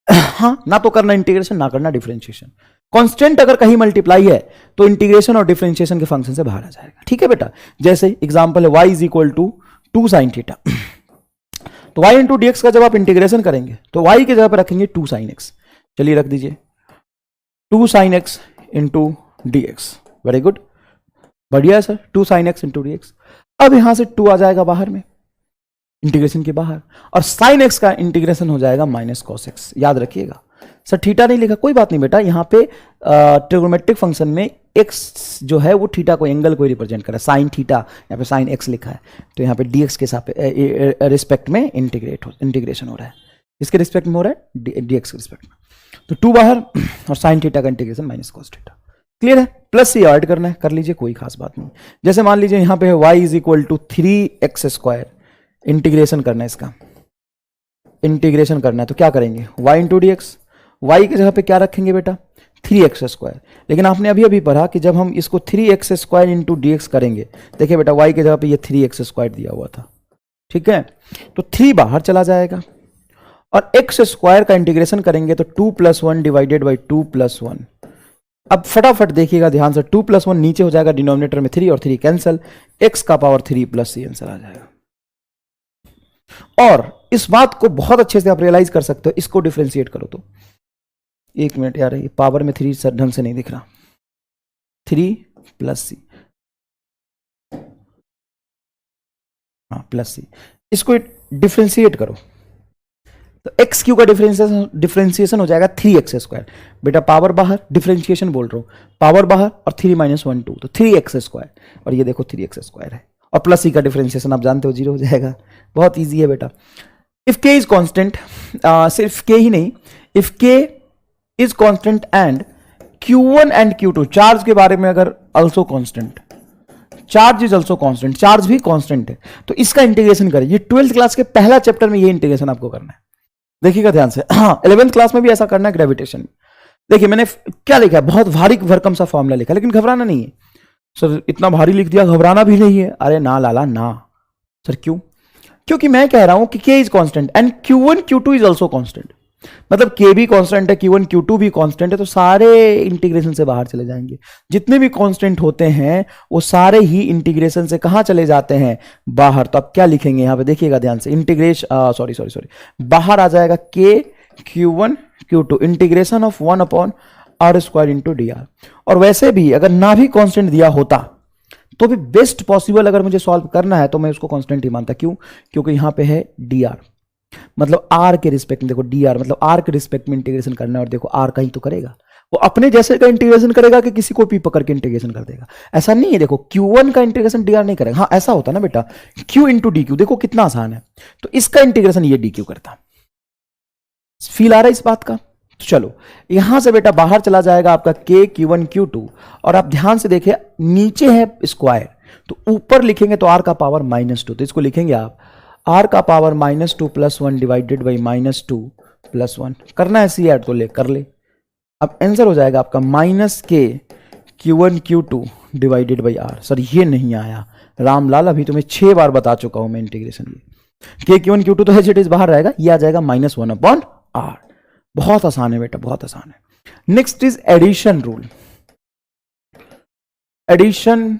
Speaker 1: हाँ, ना तो करना इंटीग्रेशन, ना करना डिफरेंशिएशन। कांस्टेंट अगर कहीं मल्टीप्लाई है तो इंटीग्रेशन और डिफरेंशिएशन के फंक्शन से बाहर आ जाएगा, ठीक है बेटा। जैसे एग्जांपल है y is equal to 2 sin theta, तो y इंटू डी एक्स का जब आप इंटीग्रेशन करेंगे तो y की जगह पर रखेंगे 2 sin x। चलिए रख दीजिए 2 sin x into d x, very good, बढ़िया है sir, 2 sin x into d x. अब यहां से 2 आ जाएगा बाहर में, इंटीग्रेशन के बाहर, और साइन एक्स का इंटीग्रेशन हो जाएगा माइनस कॉस एक्स। याद रखिएगा सर थीटा नहीं लिखा, कोई बात नहीं बेटा, यहां पे ट्रिगोनोमेट्रिक फंक्शन में एक्स जो है वो थीटा को, एंगल को रिप्रेजेंट कर रहा है। साइन थीटा, यहाँ पे साइन एक्स लिखा है, तो यहाँ पे डीएक्स के साथ रिस्पेक्ट में इंटीग्रेशन हो रहा है। इसके रिस्पेक्ट में हो रहा है, डीएक्स के रिस्पेक्ट में। तो 2 बाहर और साइन थीटा का integration minus cos theta. Clear है? प्लस से ऐड करना है, कर लीजिए, कोई खास बात नहीं। जैसे मान लीजिए यहाँ पे y is equal to 3x², integration करना है, इसका इंटीग्रेशन करना है, तो क्या करेंगे y into d x. Y की जगह पे क्या रखेंगे बेटा? 3x²। लेकिन आपने अभी अभी पढ़ा कि जब हम इसको 3x² इंटू डी एक्स करेंगे, देखिए बेटा y की जगह पे ये 3x² दिया हुआ था, ठीक है, तो 3 बाहर चला जाएगा, और x² का इंटीग्रेशन करेंगे तो 2 + 1 डिवाइडेड बाई 2 + 1। अब फटाफट देखिएगा ध्यान से, 2 + 1 नीचे हो जाएगा, डिनोमिनेटर में 3 और 3 कैंसिल, x का पावर 3 + c आंसर आ जाएगा। और इस बात को बहुत अच्छे से आप रियलाइज कर सकते हो, इसको डिफरेंशिएट करो तो, 1 मिनट यार, ये पावर में 3 ढंग से नहीं दिख रहा, 3 + c, हाँ प्लस सी, इसको डिफ्रेंशिएट करो तो एक्स क्यू का डिफ्रेंशिएशन हो जाएगा 3x²। बेटा पावर बाहर, डिफ्रेंशिएशन बोल रहा हूं, पावर बाहर और 3 - 1 2 तो 3x², और ये देखो 3x² है, और प्लस सी का डिफ्रेंशिएशन आप जानते हो 0 हो जाएगा। बहुत ईजी है बेटा। इफ के इज कॉन्स्टेंट, सिर्फ के ही नहीं, इफ के is constant and Q1 and Q2 charge के बारे में अगर also constant, charge is also constant, charge भी कॉन्स्टेंट है, तो इसका इंटीग्रेशन करें। ये 12th क्लास के पहला चैप्टर में ये इंटीग्रेशन आपको करना है, देखिएगा ध्यान से। हाँ 11th क्लास में भी ऐसा करना है ग्रेविटेशन में। देखिए मैंने क्या लिखा है, बहुत भारी भरकम सा फॉर्मूला लिखा, लेकिन घबराना नहीं है सर, इतना भारी लिख दिया घबराना भी नहीं है। अरे ना लाला ना सर, क्यों? क्योंकि मैं कह रहा हूं कि के is constant and Q1 Q2 is also constant, मतलब के भी कांस्टेंट है, Q1 Q2 भी कांस्टेंट है, तो सारे इंटीग्रेशन से बाहर चले जाएंगे। जितने भी कांस्टेंट होते हैं वो सारे ही इंटीग्रेशन से कहां चले जाते हैं, बाहर। तो अब क्या लिखेंगे यहां पे, देखिएगा ध्यान से, इंटीग्रेशन सॉरी बाहर आ जाएगा के Q1 Q2 integration of 1/r² into dr। और वैसे भी अगर ना भी कांस्टेंट दिया होता तो भी बेस्ट पॉसिबल अगर मुझे सॉल्व करना है तो मैं उसको कांस्टेंट ही मानता। क्यों? क्योंकि यहां पे है dr, मतलब r के रिस्पेक्ट में, देखो dr मतलब r के रिस्पेक्ट में इंटीग्रेशन करना है, और देखो r कहीं तो करेगा, वो अपने जैसे का इंटीग्रेशन करेगा कि किसी को भी पकड़ के इंटीग्रेशन कर देगा, ऐसा नहीं है। देखो Q1 का इंटीग्रेशन dr नहीं करेगा, हाँ ऐसा होता ना बेटा, q इंटू डी, देखो कितना आसान है, तो इसका इंटीग्रेशन ये dq करता। फील आ रहा है इस बात का? तो चलो यहां से बेटा बाहर चला जाएगा आपका k Q1 Q2, और आप ध्यान से देखिए नीचे है स्क्वायर, तो ऊपर लिखेंगे तो r का पावर -2, तो इसको लिखेंगे आप r का पावर -2 + 1 डिवाइडेड बाई -2 + 1। करना है सी ऐड तो ले कर ले। अब आंसर हो जाएगा आपका -k Q1 Q2 divided by r। Sir ये नहीं आया रामलाल, अभी तुम्हें 6 बार बता चुका हूं मैं इंटीग्रेशन। ये k Q1 Q2 तो एज इट इज बाहर रहेगा, ये आ जाएगा -1/r। बहुत आसान है बेटा, बहुत आसान है। Next is addition rule. Addition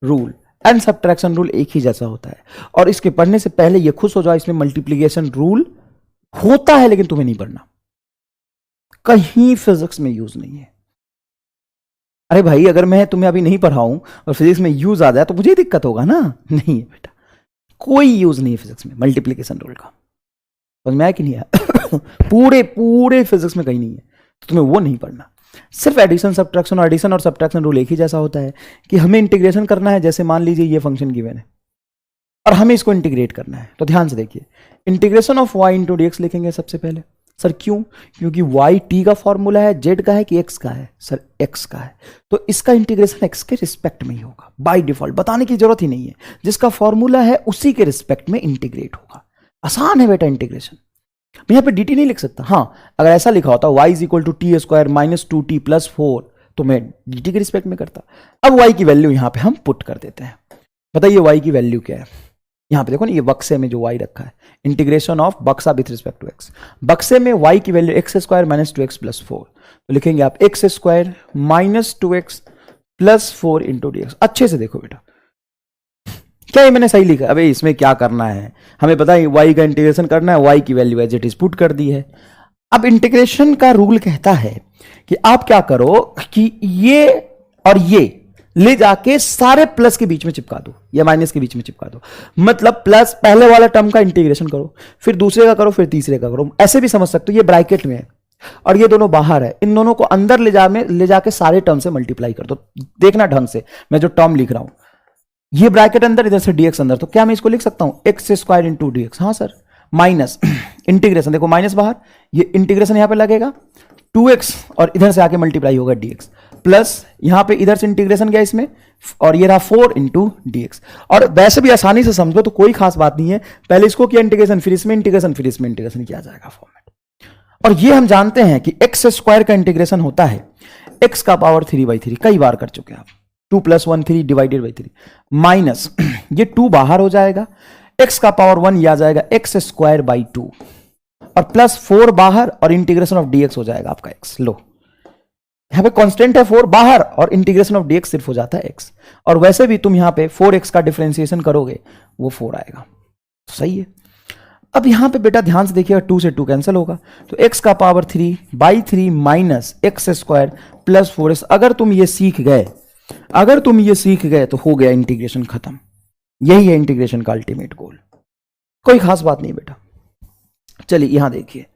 Speaker 1: rule and subtraction rule एक ही जैसा होता है, और इसके पढ़ने से पहले ये खुश हो जाओ, इसमें मल्टीप्लिकेशन रूल होता है लेकिन तुम्हें नहीं पढ़ना, कहीं फिजिक्स में यूज नहीं है। अरे भाई अगर मैं तुम्हें अभी नहीं पढ़ाऊं और फिजिक्स में यूज आ जाए तो मुझे दिक्कत होगा ना, नहीं है बेटा, कोई यूज नहीं है फिजिक्स में मल्टीप्लिकेशन रूल का, समझ में आया कि नहीं आया? पूरे फिजिक्स में कहीं नहीं है, तो तुम्हें वो नहीं पढ़ना। सिर्फ एडिशन सब्ट्रैक्शन, और एडिशन और सब्ट्रैक्शन रूल एक ही जैसा होता है कि हमें इंटीग्रेशन करना है। जैसे मान लीजिए ये फंक्शन गिवन है और हमें इसको इंटीग्रेट करना है, तो ध्यान से देखिए, integration of y into d x लिखेंगे सबसे पहले। सर क्यों? क्योंकि y t का फॉर्मूला है, z का है कि x का है? सर x का है, तो इसका इंटीग्रेशन x के रिस्पेक्ट में ही होगा बाय डिफॉल्ट, बताने की जरूरत ही नहीं है। जिसका फॉर्मूला है उसी के रिस्पेक्ट में इंटीग्रेट होगा। आसान है बेटा इंटीग्रेशन। मैं यहां पे dt नहीं लिख सकता, हाँ अगर ऐसा लिखा होता y is equal to t square -2t + 4 तो मैं dt के रिस्पेक्ट में करता। अब y की वैल्यू यहां पे हम पुट कर देते हैं। बताइए y की वैल्यू क्या है? यहां पे देखो ना, ये बक्से में जो y रखा है, इंटीग्रेशन ऑफ बक्सा विथ रिस्पेक्ट टू x, बक्से में y की वैल्यू x² - 2x + 4, तो लिखेंगे आप x² - 2x + 4 into d x. अच्छे से देखो बेटा, क्या ये मैंने सही लिखा? अबे इसमें क्या करना है, हमें पता है y का इंटीग्रेशन करना है, y की value as it is put कर दी है। अब इंटीग्रेशन का रूल कहता है कि आप क्या करो कि ये और ये ले जाके सारे प्लस के बीच में चिपका दो या माइनस के बीच में चिपका दो, मतलब प्लस पहले वाला टर्म का इंटीग्रेशन करो, फिर दूसरे का करो, फिर तीसरे का करो। ऐसे भी समझ सकते हो, ये ब्रैकेट में है और ये दोनों बाहर है, इन दोनों को अंदर ले जाके सारे टर्म से मल्टीप्लाई कर दो। देखना ढंग से, मैं जो टर्म लिख रहा हूं, ये ब्रैकेट अंदर, इधर से dx अंदर, तो क्या मैं इसको लिख सकता हूं x² इंटू dx? हाँ सर, माइनस इंटीग्रेशन, देखो माइनस बाहर, ये इंटीग्रेशन यहां पे लगेगा 2x और इधर से आके मल्टीप्लाई होगा dx, प्लस यहां पे इधर से इंटीग्रेशन गया इसमें, और ये रहा 4 इंटू dx। और वैसे भी आसानी से समझो तो कोई खास बात नहीं है, पहले इसको किया इंटीग्रेशन, फिर इसमें इंटीग्रेशन, फिर इसमें इंटीग्रेशन किया जाएगा फॉर्मेट। और ये हम जानते हैं कि x² का इंटीग्रेशन होता है x का पावर 3/3, कई बार कर चुके हैं आप, 2 + 1 3 डिवाइडेड बाई 3, माइनस ये 2 बाहर हो जाएगा, x का पावर 1 ये आ जाएगा x² 2, और प्लस 4 बाहर, और इंटीग्रेशन ऑफ dx हो जाएगा आपका x। लो यहां पे कांस्टेंट है 4 बाहर, और इंटीग्रेशन ऑफ dx सिर्फ हो जाता है x, और वैसे भी तुम यहां पे 4x का डिफरेंशिएशन करोगे वो 4 आएगा, सही है। अब यहां पे बेटा ध्यान से देखिएगा, 2 से 2 कैंसिल होगा, तो x का power 3/3 minus x² plus 4x। अगर तुम ये सीख गए तो हो गया इंटीग्रेशन खत्म। यही है इंटीग्रेशन का अल्टीमेट गोल, कोई खास बात नहीं बेटा। चलिए यहां देखिए,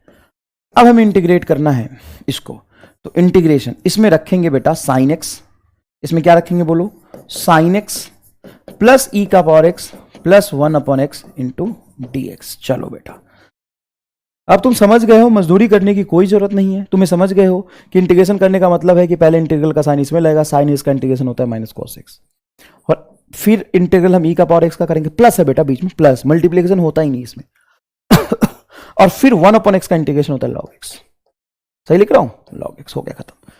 Speaker 1: अब हमें इंटीग्रेट करना है इसको, तो इंटीग्रेशन इसमें रखेंगे बेटा साइन एक्स, इसमें क्या रखेंगे बोलो, साइन एक्स प्लस ई का power x plus 1/x into d x. चलो बेटा, अब तुम समझ गए हो, मजदूरी करने की कोई जरूरत नहीं है, तुम्हें समझ गए हो कि इंटीग्रेशन करने का मतलब है कि पहले इंटीग्रल का साइन इसमें लगेगा, साइन इसका इंटीग्रेशन होता है माइनस कॉस एक्स, और फिर इंटीग्रल हम ई का पावर एक्स का करेंगे, प्लस है बेटा बीच में, प्लस मल्टीप्लीकेशन होता ही नहीं इसमें और फिर 1/x का इंटीग्रेशन होता है लॉग एक्स। सही लिख रहा हूं, लॉग एक्स हो गया खत्म।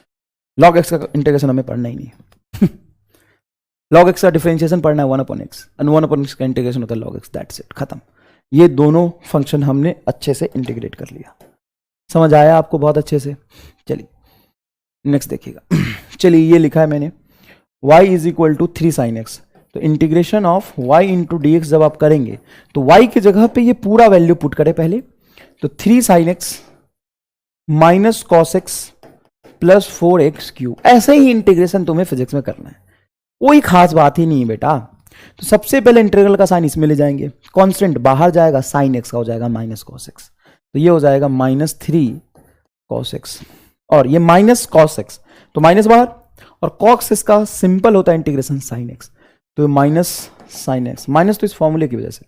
Speaker 1: लॉग एक्स का इंटीग्रेशन हमें पढ़ना ही नहीं है लॉग एक्स का डिफरेंशिएशन पढ़ना है 1/x, और 1/x का इंटीग्रेशन होता है लॉग एक्स, दैट्स इट, खत्म। ये दोनों फंक्शन हमने अच्छे से इंटीग्रेट कर लिया, समझ आया आपको बहुत अच्छे से। चलिए नेक्स्ट देखिएगा चलिए ये लिखा है मैंने y is equal to 3 sin x, तो integration of y into d x जब आप करेंगे तो y की जगह पे ये पूरा वैल्यू पुट करें पहले, तो 3 sin x minus cos x plus 4x cube, ऐसे ही इंटीग्रेशन तुम्हें फिजिक्स में करना है, कोई खास बात ही नहीं है बेटा। तो सबसे पहले इंटीग्रल का साइन इसमें ले जाएंगे, कांस्टेंट बाहर जाएगा, साइन एक्स का हो जाएगा माइनस कॉस एक्स, तो ये हो जाएगा -3 cos x, और ये माइनस कॉस एक्स तो माइनस बाहर, और कॉक्स इसका सिंपल होता है इंटीग्रेशन साइन एक्स, तो माइनस साइन एक्स, माइनस तो इस फॉर्मूले की वजह से,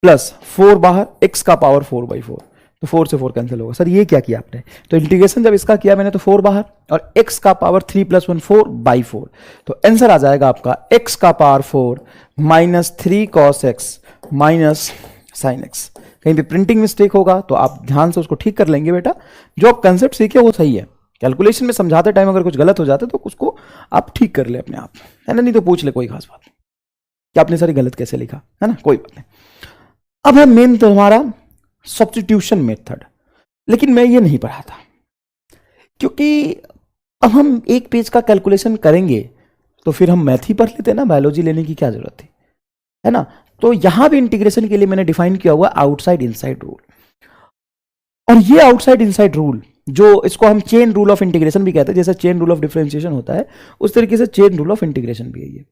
Speaker 1: प्लस 4 बाहर, x का पावर 4/4, तो 4 से 4 कैंसिल होगा। सर ये क्या किया आपने, तो इंटीग्रेशन जब इसका किया मैंने तो 4 बाहर और x का पावर 3 + 1 4/4, तो आंसर आ जाएगा आपका x का power 4 -3 cos x minus sine x. कहीं पे प्रिंटिंग मिस्टेक होगा तो आप ध्यान से उसको ठीक कर लेंगे बेटा, जो आप कंसेप्ट सीखे वो सही है, कैलकुलेशन में समझाते टाइम अगर कुछ गलत हो जाता है तो उसको आप ठीक कर ले अपने आप, है ना, नहीं तो पूछ ले, कोई खास बात नहीं कि आपने सारी गलत कैसे लिखा, है ना, कोई बात नहीं। अब है मेन तो हमारा सब्स्टिट्यूशन मेथड, लेकिन मैं ये नहीं पढ़ा था क्योंकि अब हम एक पेज का कैलकुलेशन करेंगे तो फिर हम मैथ ही पढ़ लेते ना, बायोलॉजी लेने की क्या जरूरत थी, है ना। तो यहां भी इंटीग्रेशन के लिए मैंने डिफाइन किया हुआ आउटसाइड इनसाइड रूल, और ये आउटसाइड इनसाइड रूल जो इसको हम चेन रूल ऑफ इंटीग्रेशन भी कहते हैं, जैसे चेन रूल ऑफ डिफरेंशिएशन होता है उस तरीके से चेन रूल ऑफ इंटीग्रेशन भी है ये।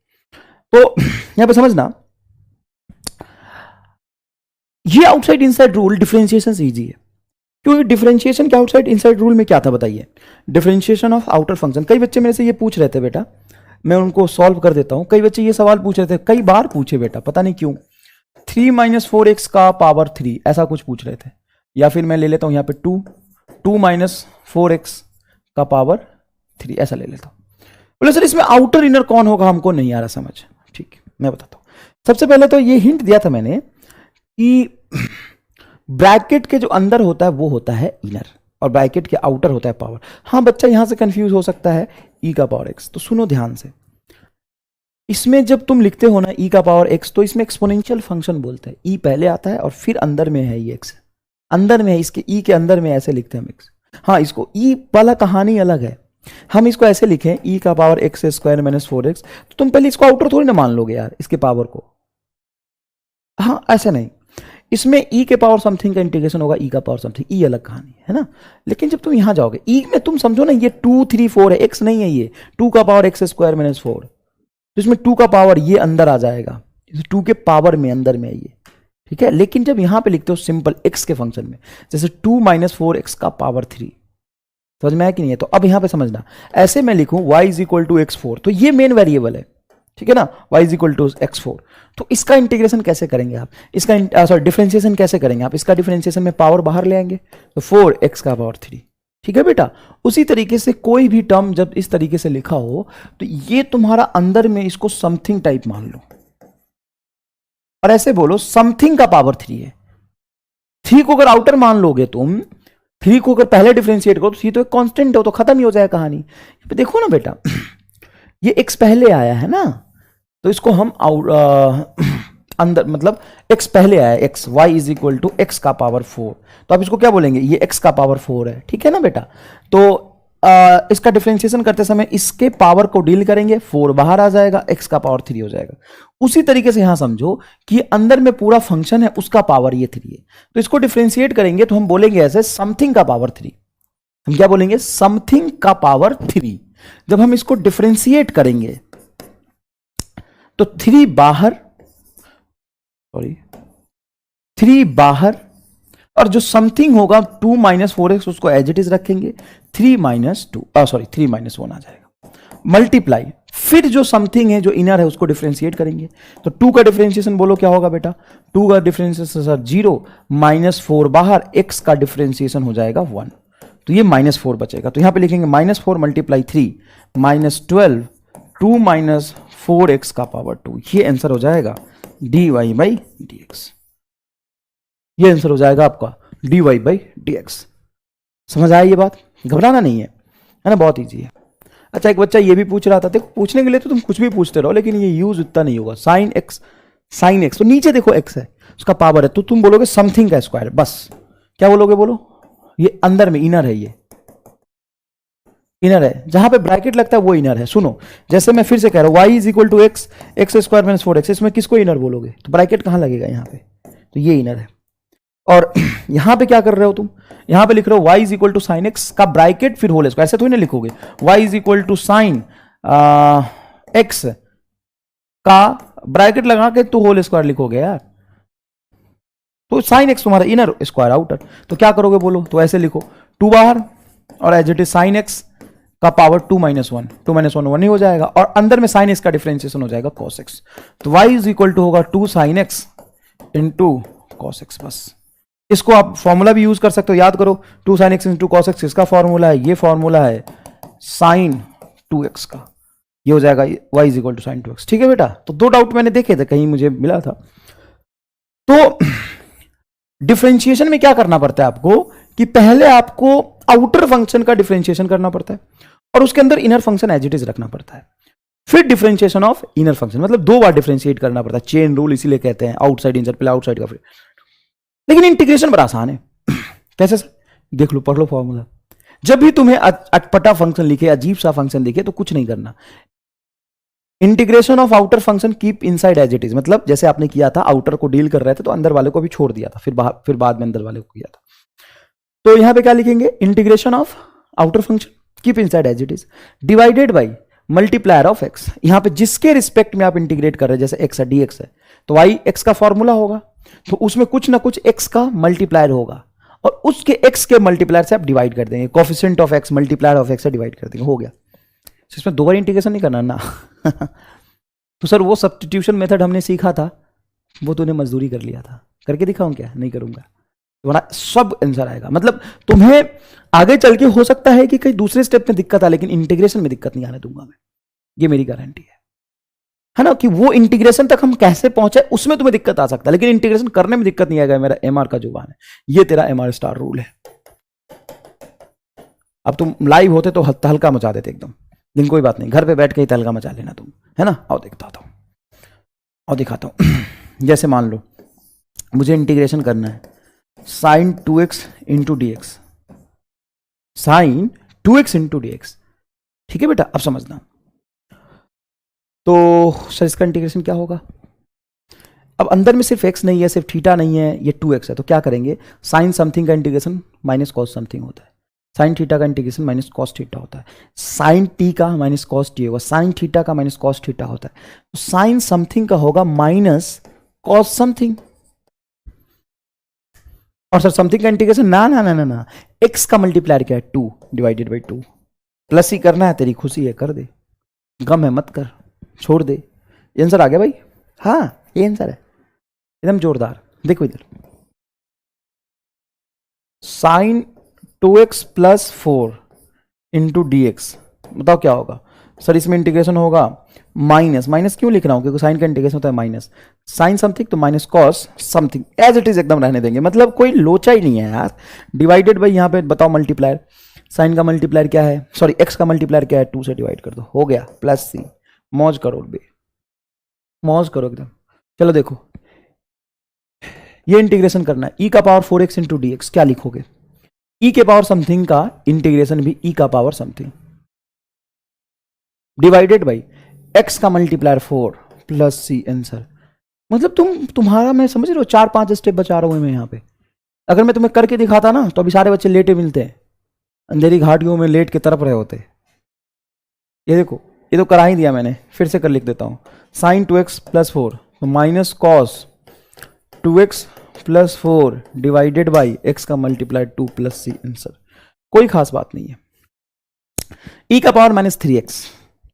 Speaker 1: तो यहां पर समझना, ये आउटसाइड इनसाइड रूल डिफरेंशिएशन से इजी है, क्योंकि डिफरेंशिएशन के आउटसाइड इनसाइड रूल में क्या था बताइए, डिफरेंशिएशन ऑफ आउटर फंक्शन। कई बच्चे मेरे से ये पूछ रहे थे बेटा, मैं उनको सॉल्व कर देता हूं, कई बच्चे ये सवाल पूछ रहे थे, कई बार पूछे बेटा, पता नहीं क्यों, 3 - 4x का पावर 3 ऐसा कुछ पूछ रहे थे, या फिर मैं ले लेता हूं यहां पे 2 - 4x का पावर 3 ऐसा ले लेता हूं। बोले सर इसमें आउटर इनर कौन होगा, हमको नहीं आ रहा समझ, ठीक है मैं बताता हूं। सबसे पहले तो ये हिंट दिया था मैंने कि ब्रैकेट के जो अंदर होता है वो होता है इनर, और ब्रैकेट के आउटर होता है पावर। हाँ बच्चा यहां से कंफ्यूज हो सकता है e का पावर x, तो सुनो ध्यान से, इसमें जब तुम लिखते हो ना e का पावर x, तो इसमें एक्सपोनेंशियल फंक्शन बोलते हैं, e पहले आता है और फिर अंदर में है ये x, अंदर में है, इसके e के अंदर में ऐसे लिखते हैं हम x। हाँ इसको e वाला कहानी अलग है, हम इसको ऐसे लिखें e का पावर x² - 4x, तो तुम पहले इसको आउटर थोड़ी ना मान लोगे यार, इसके पावर को, हाँ ऐसा नहीं, इसमें e के पावर समथिंग का इंटीग्रेशन होगा, e का पावर समथिंग, e अलग कहानी है ना। लेकिन जब तुम यहां जाओगे e में तुम समझो ना, ये 2 3 4 है, x नहीं है, ये 2 का पावर x² - 4, तो इसमें 2 का पावर ये अंदर आ जाएगा, 2 के पावर में अंदर में है ये, ठीक है। लेकिन जब यहां पे लिखते हो सिंपल x के फंक्शन में, जैसे 2 - 4x का पावर 3, समझ में आया कि नहीं है। तो अब यहां पे समझना, ऐसे मैं लिखूं y = x4, तो ये मेन वेरिएबल है, ठीक है ना, y = x4, तो इसका इंटीग्रेशन कैसे करेंगे आप, इसका सॉरी डिफरेंशिएशन कैसे करेंगे आप, इसका डिफरेंशिएशन में पावर बाहर ले आएंगे, तो 4x का पावर 3, ठीक है बेटा। उसी तरीके से कोई भी टर्म जब इस तरीके से लिखा हो तो ये तुम्हारा अंदर में इसको समथिंग टाइप मान लो, और ऐसे बोलो समथिंग का पावर 3 है। 3 को अगर आउटर मान लोगे तुम, 3 को अगर पहले डिफरेंशिएट करो तो 3 तो एक कांस्टेंट हो, तो खत्म ही हो जाए कहानी। देखो ना बेटा, ये x पहले आया है ना, तो इसको हम अंदर मतलब x पहले आया, x y = x का पावर 4, तो आप इसको क्या बोलेंगे, ये x का पावर 4 है, ठीक है ना बेटा। तो इसका डिफरेंशिएशन करते समय इसके पावर को डील करेंगे, 4 बाहर आ जाएगा, x का पावर 3 हो जाएगा। उसी तरीके से यहां समझो कि अंदर में पूरा फंक्शन है, उसका पावर ये 3 है, तो इसको डिफरेंशिएट करेंगे तो हम बोलेंगे ऐसे समथिंग का पावर 3, हम क्या बोलेंगे, समथिंग का पावर 3। जब हम इसको डिफरेंशिएट करेंगे तो 3 बाहर सॉरी 3 बाहर, और जो समथिंग होगा 2 माइनस 4x उसको एज इट इज रखेंगे, 3 माइनस 2 सॉरी 3 माइनस 1 आ जाएगा, मल्टीप्लाई, फिर जो समथिंग है जो इनर है उसको डिफरेंशिएट करेंगे। तो 2 का डिफरेंशिएशन बोलो क्या होगा बेटा, 2 का डिफरेंशिएशन सर 0, माइनस 4 बाहर, x का डिफरेंशिएशन हो जाएगा 1, तो ये माइनस 4 बचेगा। तो यहां पे लिखेंगे minus 4 multiply 3 minus 12, 2 minus 4x का पावर 2, ये आंसर हो जाएगा dy बाई dx। ये आंसर हो जाएगा आपका dy बाई dx। समझ आया ये बात, घबराना नहीं है ना, बहुत ईजी है। अच्छा एक बच्चा ये भी पूछ रहा था, देखो पूछने के लिए तो तुम कुछ भी पूछते रहो, लेकिन ये यूज इतना नहीं होगा। साइन एक्स, तो नीचे देखो x है, उसका पावर है, तो तुम बोलोगे समथिंग का स्क्वायर, बस क्या बोलोगे, बोलो ये अंदर में इनर है, ये इनर है, जहां पे ब्रैकेट लगता है वो इनर है। सुनो जैसे मैं फिर से कह रहा हूं y is equal to x, x square minus 4x, इसमें किसको इनर बोलोगे, तो ब्रैकेट कहां लगेगा यहाँ पे, तो ये इनर है। और यहां पे क्या कर रहे हो तुम, यहां पे लिख रहे हो y is equal to sine x का ब्रैकेट फिर होल स्क्वायर, ऐसे थोड़ी ना लिखोगे, y is equal to sine x का ब्रैकेट लगा के तो होल स्क्वायर लिखोगे यार, तो साइन एक्स तुम्हारा इनर, स्क्वायर आउटर, तो क्या करोगे बोलो, तो ऐसे लिखो 2 बाहर और as it is sine x का पावर 2 माइनस 1, 2 माइनस 1 1 ही हो जाएगा, और अंदर में साइन एक्स का डिफरेंशिएशन हो जाएगा cos x, तो y इज इक्वल टू होगा 2 sine x into cos x। बस इसको आप फॉर्मूला भी यूज कर सकते हो, याद करो 2 sine x into cos x इसका फॉर्मूला है, ये फॉर्मूला है साइन 2x का, ये हो जाएगा y is equal to sine 2x। ठीक है बेटा, तो 2 डाउट मैंने देखे थे, कहीं मुझे मिला था। तो डिफरेंशिएशन में क्या करना पड़ता है आपको, कि पहले आपको आउटर फंक्शन का डिफरेंशिएशन करना पड़ता है और उसके अंदर inner function as it is रखना पड़ता है, फिर डिफरेंशिएशन ऑफ इनर फंक्शन, मतलब 2 बार डिफरेंशिएट करना पड़ता है, चेन रूल इसीलिए कहते हैं, आउटसाइड इनसाइड, पहले आउटसाइड का फिर। लेकिन इंटीग्रेशन बड़ा आसान है। कैसे सर, देख लो, पढ़ लो फॉर्मूला। जब भी तुम्हें अटपटा फंक्शन लिखे, अजीब सा फंक्शन दिखे, तो कुछ नहीं करना, integration of outer function keep inside as it is, मतलब जैसे आपने किया था, आउटर को डील कर रहे थे तो अंदर वाले को भी छोड़ दिया था, फिर बाद में अंदर वाले को किया था। तो यहां पे क्या लिखेंगे, integration of outer function keep inside as it is divided by multiplier of x, यहां पे जिसके रिस्पेक्ट में आप इंटीग्रेट कर रहे हैं, जैसे एक्स है dx है, तो y एक्स का फॉर्मूला होगा, तो उसमें कुछ ना कुछ x का मल्टीप्लायर होगा, और उसके x के मल्टीप्लायर से आप डिवाइड कर देंगे, coefficient of x multiplier of x से डिवाइड कर देंगे, हो गया। इसमें 2 बार इंटीग्रेशन नहीं करना ना। तो सर वो सब्स्टिट्यूशन मेथड हमने सीखा था, वो तूने मजदूरी कर लिया था, करके दिखाऊं क्या, नहीं करूंगा, तुम्हारा सब आंसर आएगा। मतलब तुम्हें आगे चल के हो सकता है कि कहीं दूसरे स्टेप में दिक्कत आ, लेकिन इंटीग्रेशन में दिक्कत नहीं आने दूंगा मैं, ये मेरी गारंटी है ना, कि वो इंटीग्रेशन तक हम कैसे पहुंचे उसमें तुम्हें दिक्कत आ सकता है, लेकिन इंटीग्रेशन करने में दिक्कत नहीं आएगा। मेरा MR का जुबान है, ये तेरा MR स्टार रूल है। अब तुम लाइव होते तो हल्का मचा देते एकदम, लेकिन कोई बात नहीं, घर पे बैठ के ही तहलका मचा लेना तुम, है ना। आओ दिखाता हूं, और दिखाता हूं। जैसे मान लो मुझे इंटीग्रेशन करना है sine 2x into d x, sine 2x into d x, ठीक है बेटा, अब समझना। तो सर इसका इंटीग्रेशन क्या होगा, अब अंदर में सिर्फ x नहीं है, सिर्फ थीटा नहीं है, ये 2x है, तो क्या करेंगे, साइन समथिंग का इंटीग्रेशन माइनस कॉस समथिंग होता है, साइन थीटा का इंटीग्रेशन माइनस कॉस थीटा होता है, साइन टी का माइनस कॉस टी होगा, साइन थीटा का माइनस कॉस थीटा होता है, तो साइन समथिंग का होगा माइनस कॉस समथिंग। और सर समथिंग का इंटीग्रेशन ना ना ना ना ना, एक्स का मल्टीप्लायर क्या है 2 डिवाइडेड बाई 2, प्लस ही करना है, तेरी खुशी है कर दे, गम है मत कर, छोड़ दे। ये आंसर आ गया भाई, हाँ ये आंसर है एकदम जोरदार। देखो इधर, sine 2x plus 4 into d x, बताओ क्या होगा सर, इसमें इंटीग्रेशन होगा माइनस, माइनस क्यों लिख रहा हूं, क्योंकि साइन का इंटीग्रेशन होता है माइनस, साइन समथिंग तो minus cos something, as it is एकदम रहने देंगे, मतलब कोई लोचा ही नहीं है यार। डिवाइडेड बाई यहां पे बताओ मल्टीप्लायर, साइन का मल्टीप्लायर क्या है, सॉरी एक्स का मल्टीप्लायर क्या है, 2 से डिवाइड कर दो, हो गया, प्लस सी, मौज करो बे, मौज करो एकदम। चलो देखो ये इंटीग्रेशन करना है, e का power 4x into d x, क्या लिखोगे, e के पावर समथिंग का इंटीग्रेशन भी e का power something divided by x का मल्टीप्लायर 4 प्लस सी, आंसर। मतलब तुम्हारा मैं समझ रहे हो 4-5 स्टेप बचा रहा हूं मैं यहाँ पे। अगर मैं तुम्हें करके दिखाता ना तो अभी सारे बच्चे लेटे मिलते हैं, अंधेरी घाटियों में लेट के तरफ रहे होते। ये देखो, ये तो करा ही दिया मैंने, फिर से कर लिख देता हूं, sine 2x plus 4 minus cos 2x plus 4 divided by x का मल्टीप्लाई 2 प्लस c आंसर। कोई खास बात नहीं है। e का पावर माइनस 3x,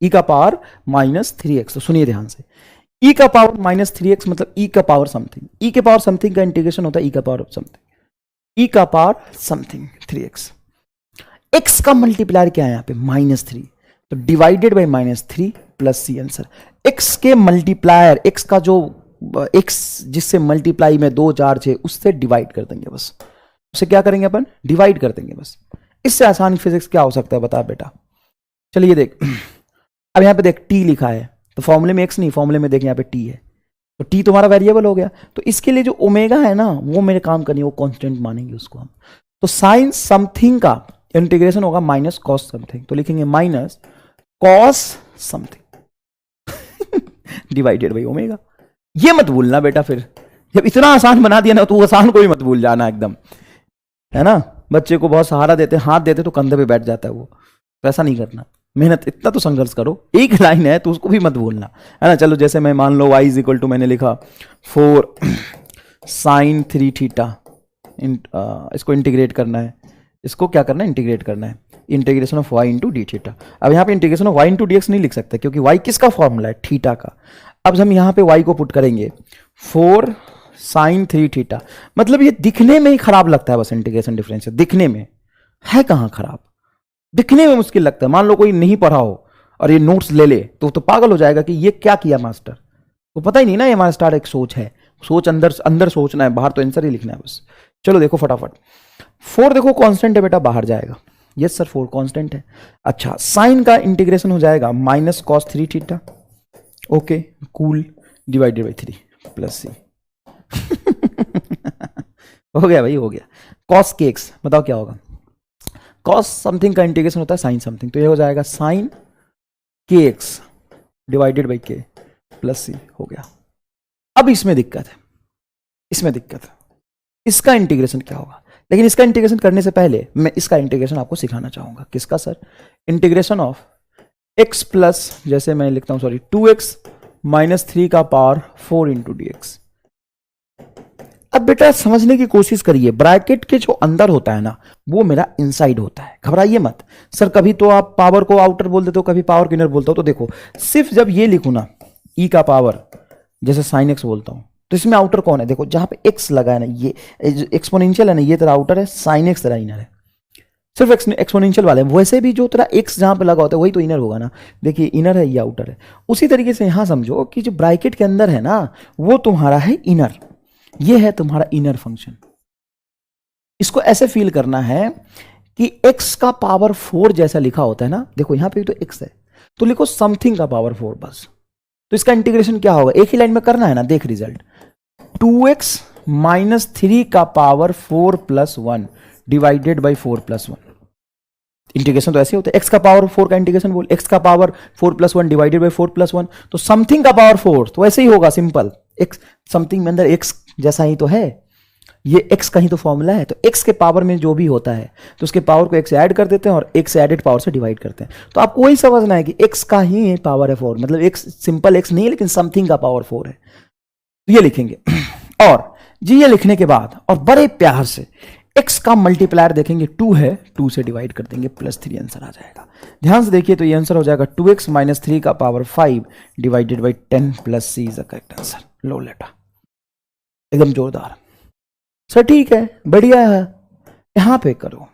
Speaker 1: e का पावर माइनस 3x, तो सुनिए ध्यान से, e का पावर माइनस 3x मतलब e का पावर समथिंग, e के पावर समथिंग का इंटीग्रेशन होता है e का पावर समथिंग, e का पावर समथिंग 3x। x का मल्टीप्लायर क्या है यहाँ पे -3, तो divided by -3 plus c answer. x के मल्टीप्लायर, x का जो x जिससे मल्टीप्लाई में 2 4 6 उससे डिवाइड कर देंगे बस, उसे क्या करेंगे अपन, डिवाइड कर देंगे बस। इससे आसान फिजिक्स क्या हो सकता है बता बेटा। चलिए देख, अब यहाँ पे देख t लिखा है, तो फॉर्मूले में x नहीं, फॉर्मूले में देख यहाँ पे t है, तो t तुम्हारा वेरिएबल हो गया। तो इसके लिए जो ओमेगा है ना वो मेरे काम करनी है, वो कांस्टेंट मानेंगे उसको हम। तो साइन समथिंग का इंटीग्रेशन होगा माइनस कॉस समथिंग, तो लिखेंगे minus cos something divided by omega. ये मत भूलना बेटा, फिर जब इतना आसान बना दिया ना तो आसान को भी मत भूल जाना एकदम, है ना। बच्चे को बहुत सहारा देते, हाथ देते तो कंधे पे बैठ जाता है वो, तो ऐसा नहीं करना। मेहनत, इतना तो संघर्ष करो। एक लाइन है तो उसको भी मत भूलना, है ना। चलो जैसे मैं मान लो y इज इक्वल टू मैंने लिखा 4 साइन 3 थीटा, इसको इंटीग्रेट करना है, इसको क्या करना है, इंटीग्रेट करना है, integration of y into D theta. अब यहाँ पे integration of y into d x नहीं लिख सकते क्योंकि y किसका फॉर्मूला है, थीटा का। अब हम यहाँ पे y को पुट करेंगे 4 साइन 3 थीटा, मतलब ये दिखने में ही खराब लगता है बस, इंटीग्रेशन डिफरेंशियल दिखने में है कहाँ खराब, दिखने में मुश्किल लगता है। मान लो कोई नहीं पढ़ा हो और ये नोट्स ले ले तो पागल हो जाएगा कि ये क्या किया मास्टर, तो पता ही नहीं ना ये मास्टर एक सोच है, सोच अंदर अंदर सोचना है, बाहर तो आंसर ही लिखना है बस। चलो देखो फटाफट, 4 देखो कांस्टेंट है बेटा, बाहर जाएगा, यस सर 4 कांस्टेंट है। अच्छा, साइन का इंटीग्रेशन हो जाएगा minus cos 3 theta, okay cool, divided by 3 plus c हो गया भाई, हो गया। कॉस के एक्स बताओ क्या होगा, कॉस समथिंग का इंटीग्रेशन होता है साइन समथिंग, तो ये हो जाएगा साइन के एक्स डिवाइडेड बाई के प्लस सी, हो गया। अब इसमें दिक्कत है, इसमें दिक्कत है, इसका इंटीग्रेशन क्या होगा। लेकिन इसका इंटीग्रेशन करने से पहले मैं इसका इंटीग्रेशन आपको सिखाना चाहूंगा। किसका sir, integration of x plus, जैसे मैं लिखता हूं सॉरी 2x माइनस 3 का पावर 4 इंटू डी एक्स। अब बेटा समझने की कोशिश करिए, ब्रैकेट के जो अंदर होता है ना वो मेरा इनसाइड होता है, घबराइए मत। सर कभी तो आप पावर को आउटर बोल देते हो, कभी पावर को इनर बोलते हो, तो देखो सिर्फ जब ये लिखू ना e का पावर, जैसे साइन x बोलता हूं, तो इसमें आउटर कौन है, देखो जहां पे x लगा है ना, ये एक्सपोनेंशियल है ना, ये तेरा आउटर है, साइन x तेरा इनर है। सिर्फ एक्सपोनेंशियल वाले, वैसे भी जो तेरा x जहां पे लगा होता है वही तो इनर होगा ना, देखिए इनर है, ये आउटर है। उसी तरीके से यहां समझो कि जो ब्रैकेट के अंदर है ना वो तुम्हारा है इनर, ये है तुम्हारा इनर फंक्शन। इसको ऐसे फील करना है कि x का पावर 4 जैसा लिखा होता है ना, देखो यहां पे भी तो x है, तो लिखो समथिंग का पावर 4 बस। तो इसका इंटीग्रेशन क्या होगा, एक ही लाइन में करना है ना, देख रिजल्ट, 2x माइनस 3 का power 4 plus 1 divided by 4 plus 1। Integration तो ऐसे होता है, x का पावर 4 का इंटीग्रेशन बोल, x का power 4 plus 1 divided by 4 plus 1, तो समथिंग का पावर 4 तो ऐसे ही होगा, सिंपल। x समथिंग में अंदर x जैसा ही तो है, ये x का ही तो फॉर्मूला है, तो x के पावर में जो भी होता है तो उसके पावर को x से ऐड कर देते हैं और x से एडेड पावर से डिवाइड करते हैं। तो आपको वही समझना है कि x का ही पावर है 4, मतलब x सिंपल x नहीं है लेकिन समथिंग का पावर 4 है, तो ये लिखेंगे। और जी ये लिखने के बाद और बड़े प्यार से x का मल्टीप्लायर देखेंगे 2 है, 2 से डिवाइड कर देंगे प्लस 3 आंसर आ जाएगा। ध्यान से देखिए, तो ये आंसर हो जाएगा 2x माइनस 3 का power 5 divided by 10 plus c is the correct answer. लो लेटा, एकदम जोरदार सर, ठीक है बढ़िया है। यहां पे करो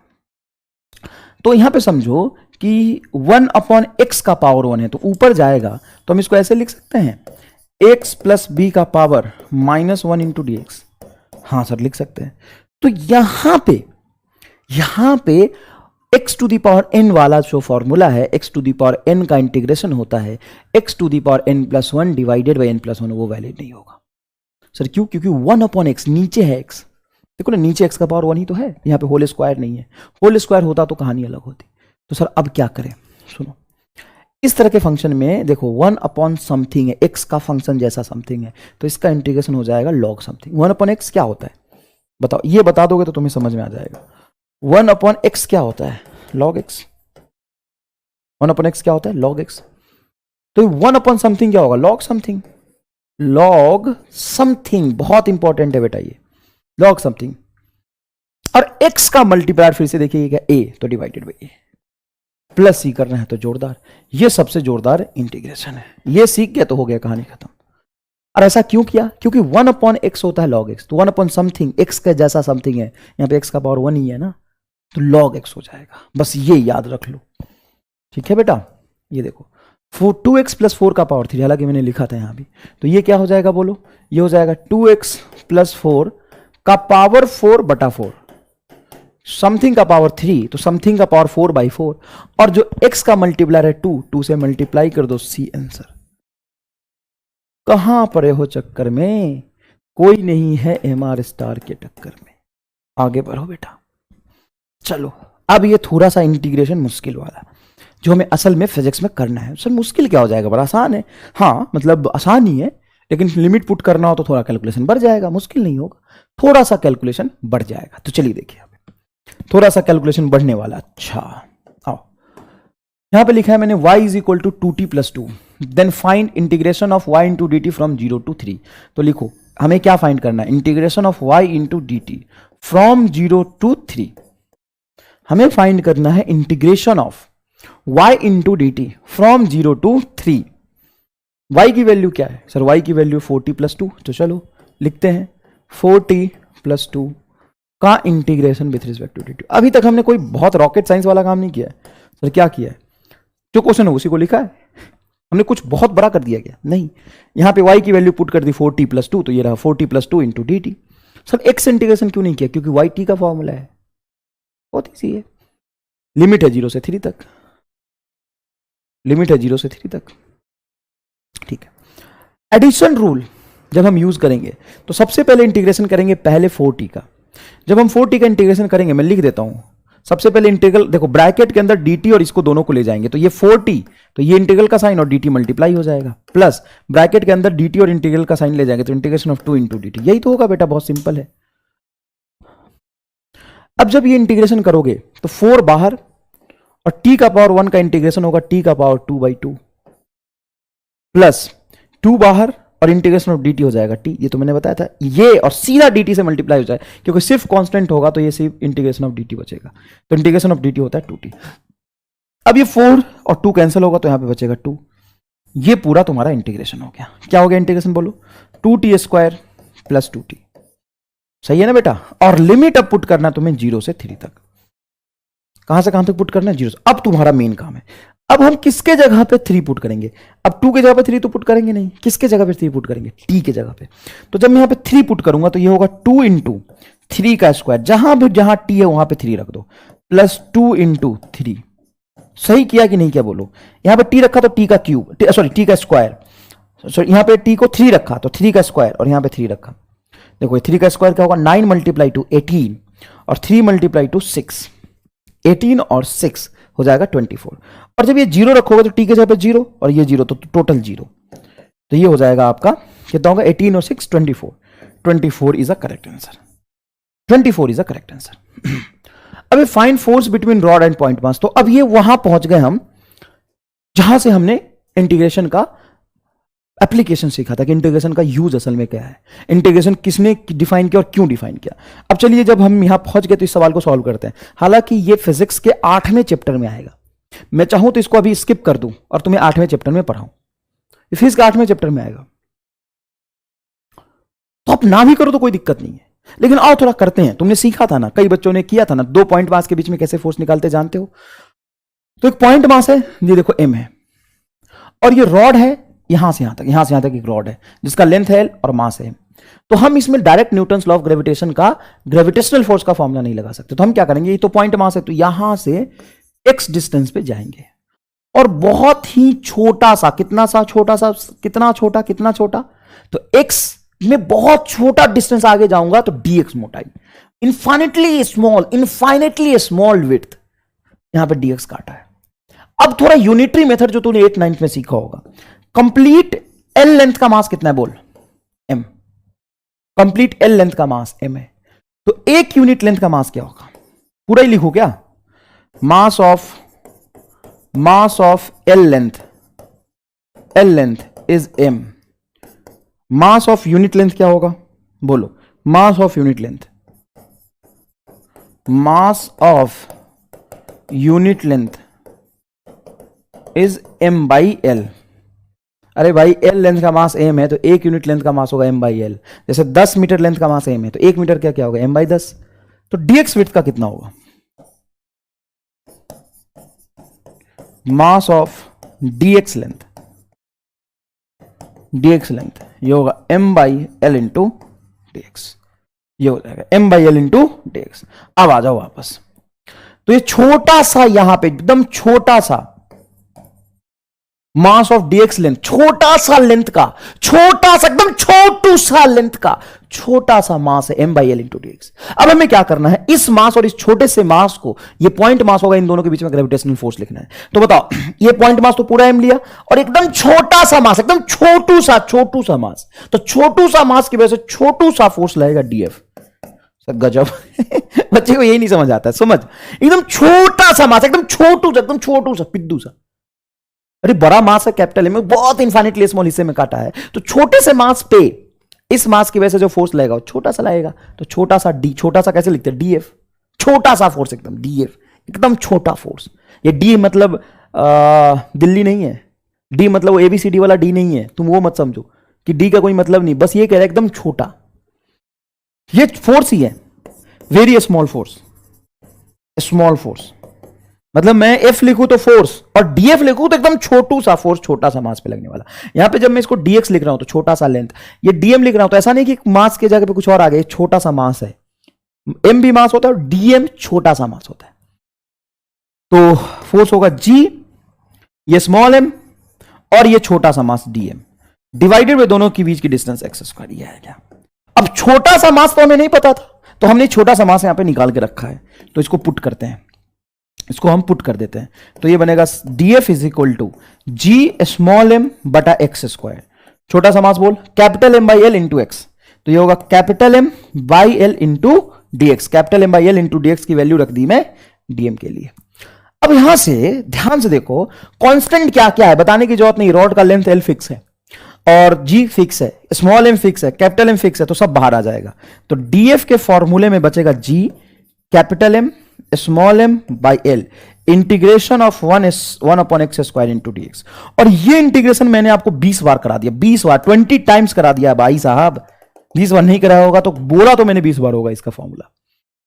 Speaker 1: तो यहां पे समझो कि 1 अपॉन x का पावर 1 है, तो ऊपर जाएगा तो हम इसको ऐसे लिख सकते हैं, x प्लस बी का power minus 1 into d x. हाँ सर लिख सकते हैं। तो यहां पे x to the power n वाला जो फॉर्मूला है, x to the power n का इंटीग्रेशन होता है x to the power n plus 1 divided by n plus 1, वो वैलिड नहीं होगा सर। क्यों, क्योंकि 1 अपॉन x नीचे है x, देखो ना नीचे x का पावर 1 ही तो है, यहाँ पे होल स्क्वायर नहीं है, होल स्क्वायर होता तो कहानी अलग होती। तो सर अब क्या करें, सुनो, इस तरह के फंक्शन में देखो 1 अपॉन समथिंग है, x का फंक्शन जैसा समथिंग है, तो इसका इंटीग्रेशन हो जाएगा लॉग समथिंग। 1 अपॉन x क्या होता है बताओ, ये बता दोगे तो तुम्हें समझ में आ जाएगा। 1 अपॉन x क्या होता है, लॉग x। 1 अपॉन x क्या होता है, लॉग x। तो 1 अपॉन समथिंग क्या होगा, लॉग समथिंग। लॉग समथिंग, बहुत इंपॉर्टेंट है बेटा ये, लॉग समथिंग। और x का मल्टीप्लायर फिर से देखिएगा a, तो डिवाइडेड बाई a, प्लस सी करना है तो जोरदार। ये सबसे जोरदार इंटीग्रेशन है, ये सीख गया तो हो गया कहानी खत्म। और ऐसा क्यों किया? क्योंकि 1/x होता है log x, तो 1 समथिंग x के जैसा समथिंग है, यहां पे x का पावर 1 ही है ना, तो log x हो जाएगा। बस ये याद रख लो, ठीक है बेटा। ये देखो 2x प्लस 4 का पावर 3, हालांकि मैंने लिखा था यहां भी, तो ये क्या हो जाएगा बोलो? ये हो जाएगा 2x प्लस 4 का पावर 4/4, समथिंग का पावर 3, तो समथिंग का पावर 4/4, और जो x का मल्टीप्लायर है 2 से मल्टीप्लाई कर दो, सी आंसर। कहां पड़े हो चक्कर में, कोई नहीं है MR स्टार के टक्कर में, आगे बढ़ो बेटा। चलो अब ये थोड़ा सा इंटीग्रेशन मुश्किल वाला, जो हमें असल में फिजिक्स में करना है। सर मुश्किल क्या हो जाएगा, बड़ा आसान है। हाँ मतलब आसान ही है, लेकिन लिमिट पुट करना हो तो थोड़ा कैलकुलेशन बढ़ जाएगा, मुश्किल नहीं होगा, थोड़ा सा कैलकुलेशन बढ़ जाएगा। तो चलिए देखिए, थोड़ा सा कैलकुलेशन बढ़ने वाला। अच्छा आओ, यहां पे लिखा है मैंने y is equal to 2t plus 2, then find integration of y into d t from 0 to 3। तो लिखो हमें क्या फाइंड करना है, integration of y into d t from 0 to 3। हमें फाइंड करना है integration of y into d t from 0 to 3। y की वैल्यू क्या है सर? y की वैल्यू 4t प्लस 2, तो चलो लिखते हैं 4t प्लस 2 का integration with respect to d t. अभी तक हमने कोई बहुत रॉकेट साइंस वाला काम नहीं किया है सर। क्या किया है? जो क्वेश्चन है उसी को लिखा है, हमने कुछ बहुत बड़ा कर दिया क्या? नहीं, यहां पे y की वैल्यू पुट कर दी 4t प्लस 2, तो ये रहा 4t plus 2 into d T. Sir x integration क्यों नहीं किया? क्योंकि y t का फॉर्मूला है, बहुत ईजी है। लिमिट है 0 से 3 तक, लिमिट है 0 से 3 तक, ठीक है। एडिशन रूल जब हम यूज करेंगे तो सबसे पहले इंटीग्रेशन करेंगे पहले 4t का। जब हम 4t का इंटीग्रेशन करेंगे, मैं लिख देता हूं, सबसे पहले इंटीग्रल देखो, ब्रैकेट के अंदर dt और इसको दोनों को ले जाएंगे, तो ये 4t, तो ये इंटीग्रल का साइन और dt मल्टीप्लाई हो जाएगा, प्लस ब्रैकेट के अंदर dt और इंटीग्रल का साइन ले जाएंगे, तो इंटीग्रेशन ऑफ 2 इंटू dt, यही तो होगा बेटा, बहुत सिंपल है। अब जब ये इंटीग्रेशन करोगे तो 4 बाहर और t का पावर 1 का इंटीग्रेशन होगा t का पावर 2/2 प्लस 2 बाहर और इंटीग्रेशन ऑफ dt हो जाएगा t, ये तो मैंने बताया था, ये और सीधा dt से मल्टीप्लाई हो जाए, क्योंकि सिर्फ कांस्टेंट होगा तो ये सिर्फ इंटीग्रेशन ऑफ dt बचेगा, तो इंटीग्रेशन ऑफ dt होता है 2t। अब ये 4 और 2 कैंसिल होगा तो यहां पे बचेगा 2। ये पूरा तुम्हारा इंटीग्रेशन हो गया। क्या हो गया इंटीग्रेशन बोलो? 2t² प्लस 2t, सही है ना बेटा। और लिमिट अब पुट करना तुम्हें 0 से 3 तक। कहां से कहां तक पुट करना है? 0 से। अब तुम्हारा मेन काम है, अब हम किसके जगह पे 3 पुट करेंगे? अब 2 के जगह पे 3 तो पुट करेंगे नहीं, किसके जगह पे 3 पुट करेंगे? t के जगह पे। तो जब मैं यहां पे 3 पुट करूंगा तो ये होगा 2 इंटू 3 का स्क्वायर, जहां भी जहां t है वहां पे 3 रख दो, प्लस 2 इंटू 3। सही किया कि नहीं किया बोलो? यहां पे t रखा तो t का क्यूब, सॉरी t का स्क्वायर, सॉरी यहां पे t को 3 रखा तो 3 का स्क्वायर, और यहां पे 3 रखा, देखो 3 का स्क्वायर क्या होगा? 9 मल्टीप्लाई टू 18 और 3 मल्टीप्लाई टू 6, 18 और 6 हो जाएगा 24। और जब ये 0 रखोगे तो t के जगह पे 0 और ये 0, तो टोटल 0, तो ये हो जाएगा आपका कितना होगा? 18 और 6 24, 24 is a correct answer, 24 is a correct answer. अब find force between rod and point mass, तो अब ये वहां पहुंच गए हम जहां से हमने इंटीग्रेशन का एप्लीकेशन सीखा था कि इंटीग्रेशन का यूज असल में क्या है, इंटीग्रेशन किसने डिफाइन किया और क्यों डिफाइन किया। अब चलिए जब हम यहां पहुंच गए तो इस सवाल को सॉल्व करते हैं। हालांकि ये फिजिक्स के 8वें चैप्टर में आएगा, मैं चाहूं तो इसको अभी स्किप कर दूं और तुम्हें 8वें चैप्टर में पढ़ाऊं, फिजिक्स के 8वें चैप्टर में आएगा, तो आप ना भी करो तो कोई दिक्कत नहीं है, लेकिन आओ थोड़ा करते हैं। तुमने सीखा था ना, कई बच्चों ने किया था ना, 2 पॉइंट मास के बीच में कैसे फोर्स निकालते जानते हो? तो एक पॉइंट मास है, ये देखो m है, और ये रॉड है यहां से यहां तक एक रॉड है जिसका लेंथ है l और मास है। तो हम इसमें direct Newton's law of gravitation का ग्रेविटेशनल फोर्स का फॉर्मूला नहीं लगा सकते, तो हम क्या करेंगे? ये तो पॉइंट मास है, तो यहां से x डिस्टेंस पे जाएंगे और बहुत ही छोटा सा, कितना छोटा, तो x में बहुत छोटा डिस्टेंस आगे जाऊंगा तो dx मोटाई, इनफाइनेटली स्मॉल विड्थ, यहां पे dx काटा है। अब थोड़ा यूनिटरी मेथड जो तूने 8th 9th में सीखा होगा, कंप्लीट एल लेंथ का मास कितना है बोल? m। कंप्लीट एल लेंथ का मास m है, तो एक यूनिट लेंथ का मास क्या होगा? पूरा ही लिखो क्या? Mass of L length is m, mass of unit length क्या होगा, बोलो, mass of unit length, mass of unit length is m by L. अरे भाई एल लेंथ का मास m है तो एक यूनिट लेंथ का मास होगा m बाई एल। जैसे 10 मीटर लेंथ का मास m है तो एक मीटर क्या क्या होगा m बाई 10। तो dx विड्थ का कितना होगा, mass of dx length, dx length ये होगा m by l into dx, ये हो जाएगा m by l into dx। अब आ जाओ वापस, तो ये छोटा सा यहां पे एकदम छोटा सा मास ऑफ dx लेंथ, छोटा सा लेंथ का, छोटा सा एकदम छोटू सा लेंथ का छोटा सा मास है m by l into dx। अब हमें क्या करना है, इस मास और इस छोटे से मास को, ये पॉइंट मास होगा, इन दोनों के बीच में ग्रेविटेशनल फोर्स लिखना है। तो बताओ, ये पॉइंट मास तो पूरा m लिया और एकदम छोटा सा मास, एकदम छोटू सा मास, तो छोटू सा मास की वजह से छोटू सा फोर्स लगेगा df। गजब बच्चे को यही नहीं समझ आता है, समझ, एकदम छोटा सा मास, एकदम छोटू सा पिद्दू सा। अरे बड़ा मास है कैपिटल में, बहुत इन्फाइनेटली स्मॉल हिस्से में काटा है, तो छोटे से मास पे इस मास की वजह से जो फोर्स लगेगा वो छोटा सा लगेगा। तो छोटा सा डी, छोटा सा कैसे लिखते हैं, df, छोटा सा फोर्स एकदम df, एकदम छोटा फोर्स। ये डी मतलब दिल्ली नहीं है, डी मतलब वो ABCD वाला डी नहीं है, तुम वो मत समझो कि डी का कोई मतलब नहीं, बस ये कह रहा है एकदम छोटा, ये फोर्स ही है, very small force, small force. मतलब मैं F लिखूं तो फोर्स और DF लिखूं तो एकदम छोटू सा फोर्स, छोटा सा मास पे लगने वाला। यहां पे जब मैं इसको DX लिख रहा हूं तो छोटा सा लेंथ, ये DM लिख रहा हूं तो ऐसा नहीं कि मास के जगह पे कुछ और आ गया, छोटा सा मास है, M भी मास होता है और DM छोटा सा मास होता है। तो फोर्स होगा G, ये स्मॉल m और ये छोटा सा मास DM, डिवाइडेड बाय दोनों के बीच की डिस्टेंस x²। ये है क्या। अब छोटा सा मास तो हमें नहीं पता था, तो हमने छोटा सा मास यहां पे निकाल के रखा है, तो इसको पुट करते हैं, इसको हम पुट कर देते हैं। तो ये बनेगा df is equal to g small m बटा x²। छोटा सा मास बोल, capital M by l into x, तो ये होगा capital M by l into dx। Capital M by l into dx की वैल्यू रख दी मैं dm के लिए। अब यहां से ध्यान से देखो, कांस्टेंट क्या क्या है बताने की जरूरत नहीं, रॉड का लेंथ l फिक्स है और g फिक्स है, स्मॉल m फिक्स है, कैपिटल M फिक्स है, तो सब बाहर आ जाएगा। तो df के फॉर्मूले में बचेगा g capital M small m by L integration of 1 upon x² into dx। और ये इंटीग्रेशन मैंने आपको 20 बार करा दिया, 20 बार, 20 टाइम्स करा दिया भाई साहब। 20 बार नहीं कराया होगा तो बोला तो मैंने 20 बार होगा इसका फॉर्मूला,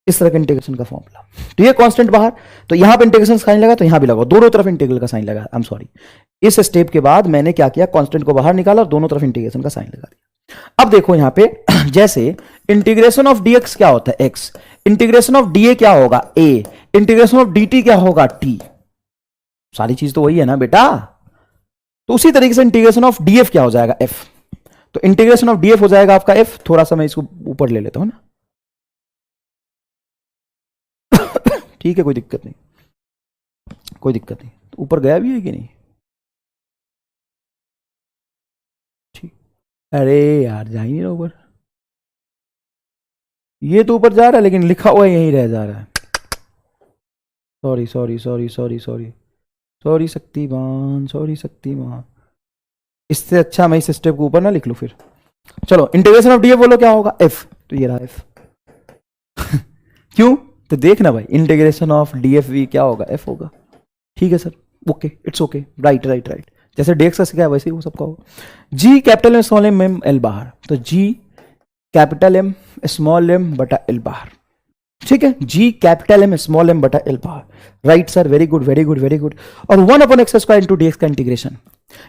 Speaker 1: इस तरह का इंटीग्रेशन का फॉर्मूला। तो ये कांस्टेंट बाहर, तो यहां पे इंटीग्रेशन साइन लगा तो यहां भी लगा, दोनों तरफ इंटीग्रल का साइन लगा। आई एम सॉरी, इस स्टेप के बाद मैंने क्या किया, कांस्टेंट को बाहर निकाला और दोनों तरफ इंटीग्रेशन का साइन लगा दिया। अब देखो यहां पे जैसे इंटीग्रेशन ऑफ dx क्या होता है x, इंटीग्रेशन ऑफ dA क्या होगा a, इंटीग्रेशन ऑफ dt क्या होगा t, सारी चीज तो वही है ना बेटा। तो उसी तरीके से इंटीग्रेशन ऑफ df क्या हो जाएगा f, तो इंटीग्रेशन ऑफ df हो जाएगा आपका f। थोड़ा सा मैं इसको ऊपर ले लेता हूं ना, ठीक है, कोई दिक्कत नहीं, कोई दिक्कत नहीं। तो ऊपर गया भी है कि नहीं, ठीक, अरे यार जा ही नहीं रहा ऊपर, ये तो ऊपर जा रहा है लेकिन लिखा हुआ यहीं रह जा रहा है। Sorry sorry sorry sorry sorry sorry Shaktimaan, sorry Shaktimaan. इससे अच्छा मैं इस स्टेप को ऊपर ना लिख लूं फिर। चलो इंटीग्रेशन ऑफ df बोलो क्या होगा f, तो ये रहा f क्यों, तो देखना भाई, इंटीग्रेशन ऑफ df क्या होगा f होगा। ठीक है sir, okay, it's okay, right right right, जैसे dx का सीखा है वैसे ही वो सबका होगा। g capital m small m L बाहर, तो g capital M small m बटा l बाहर। ठीक है, g capital M small m बटा l बाहर, right sir, very good very good very good. और 1 अपॉन x² इंटू dx का इंटीग्रेशन।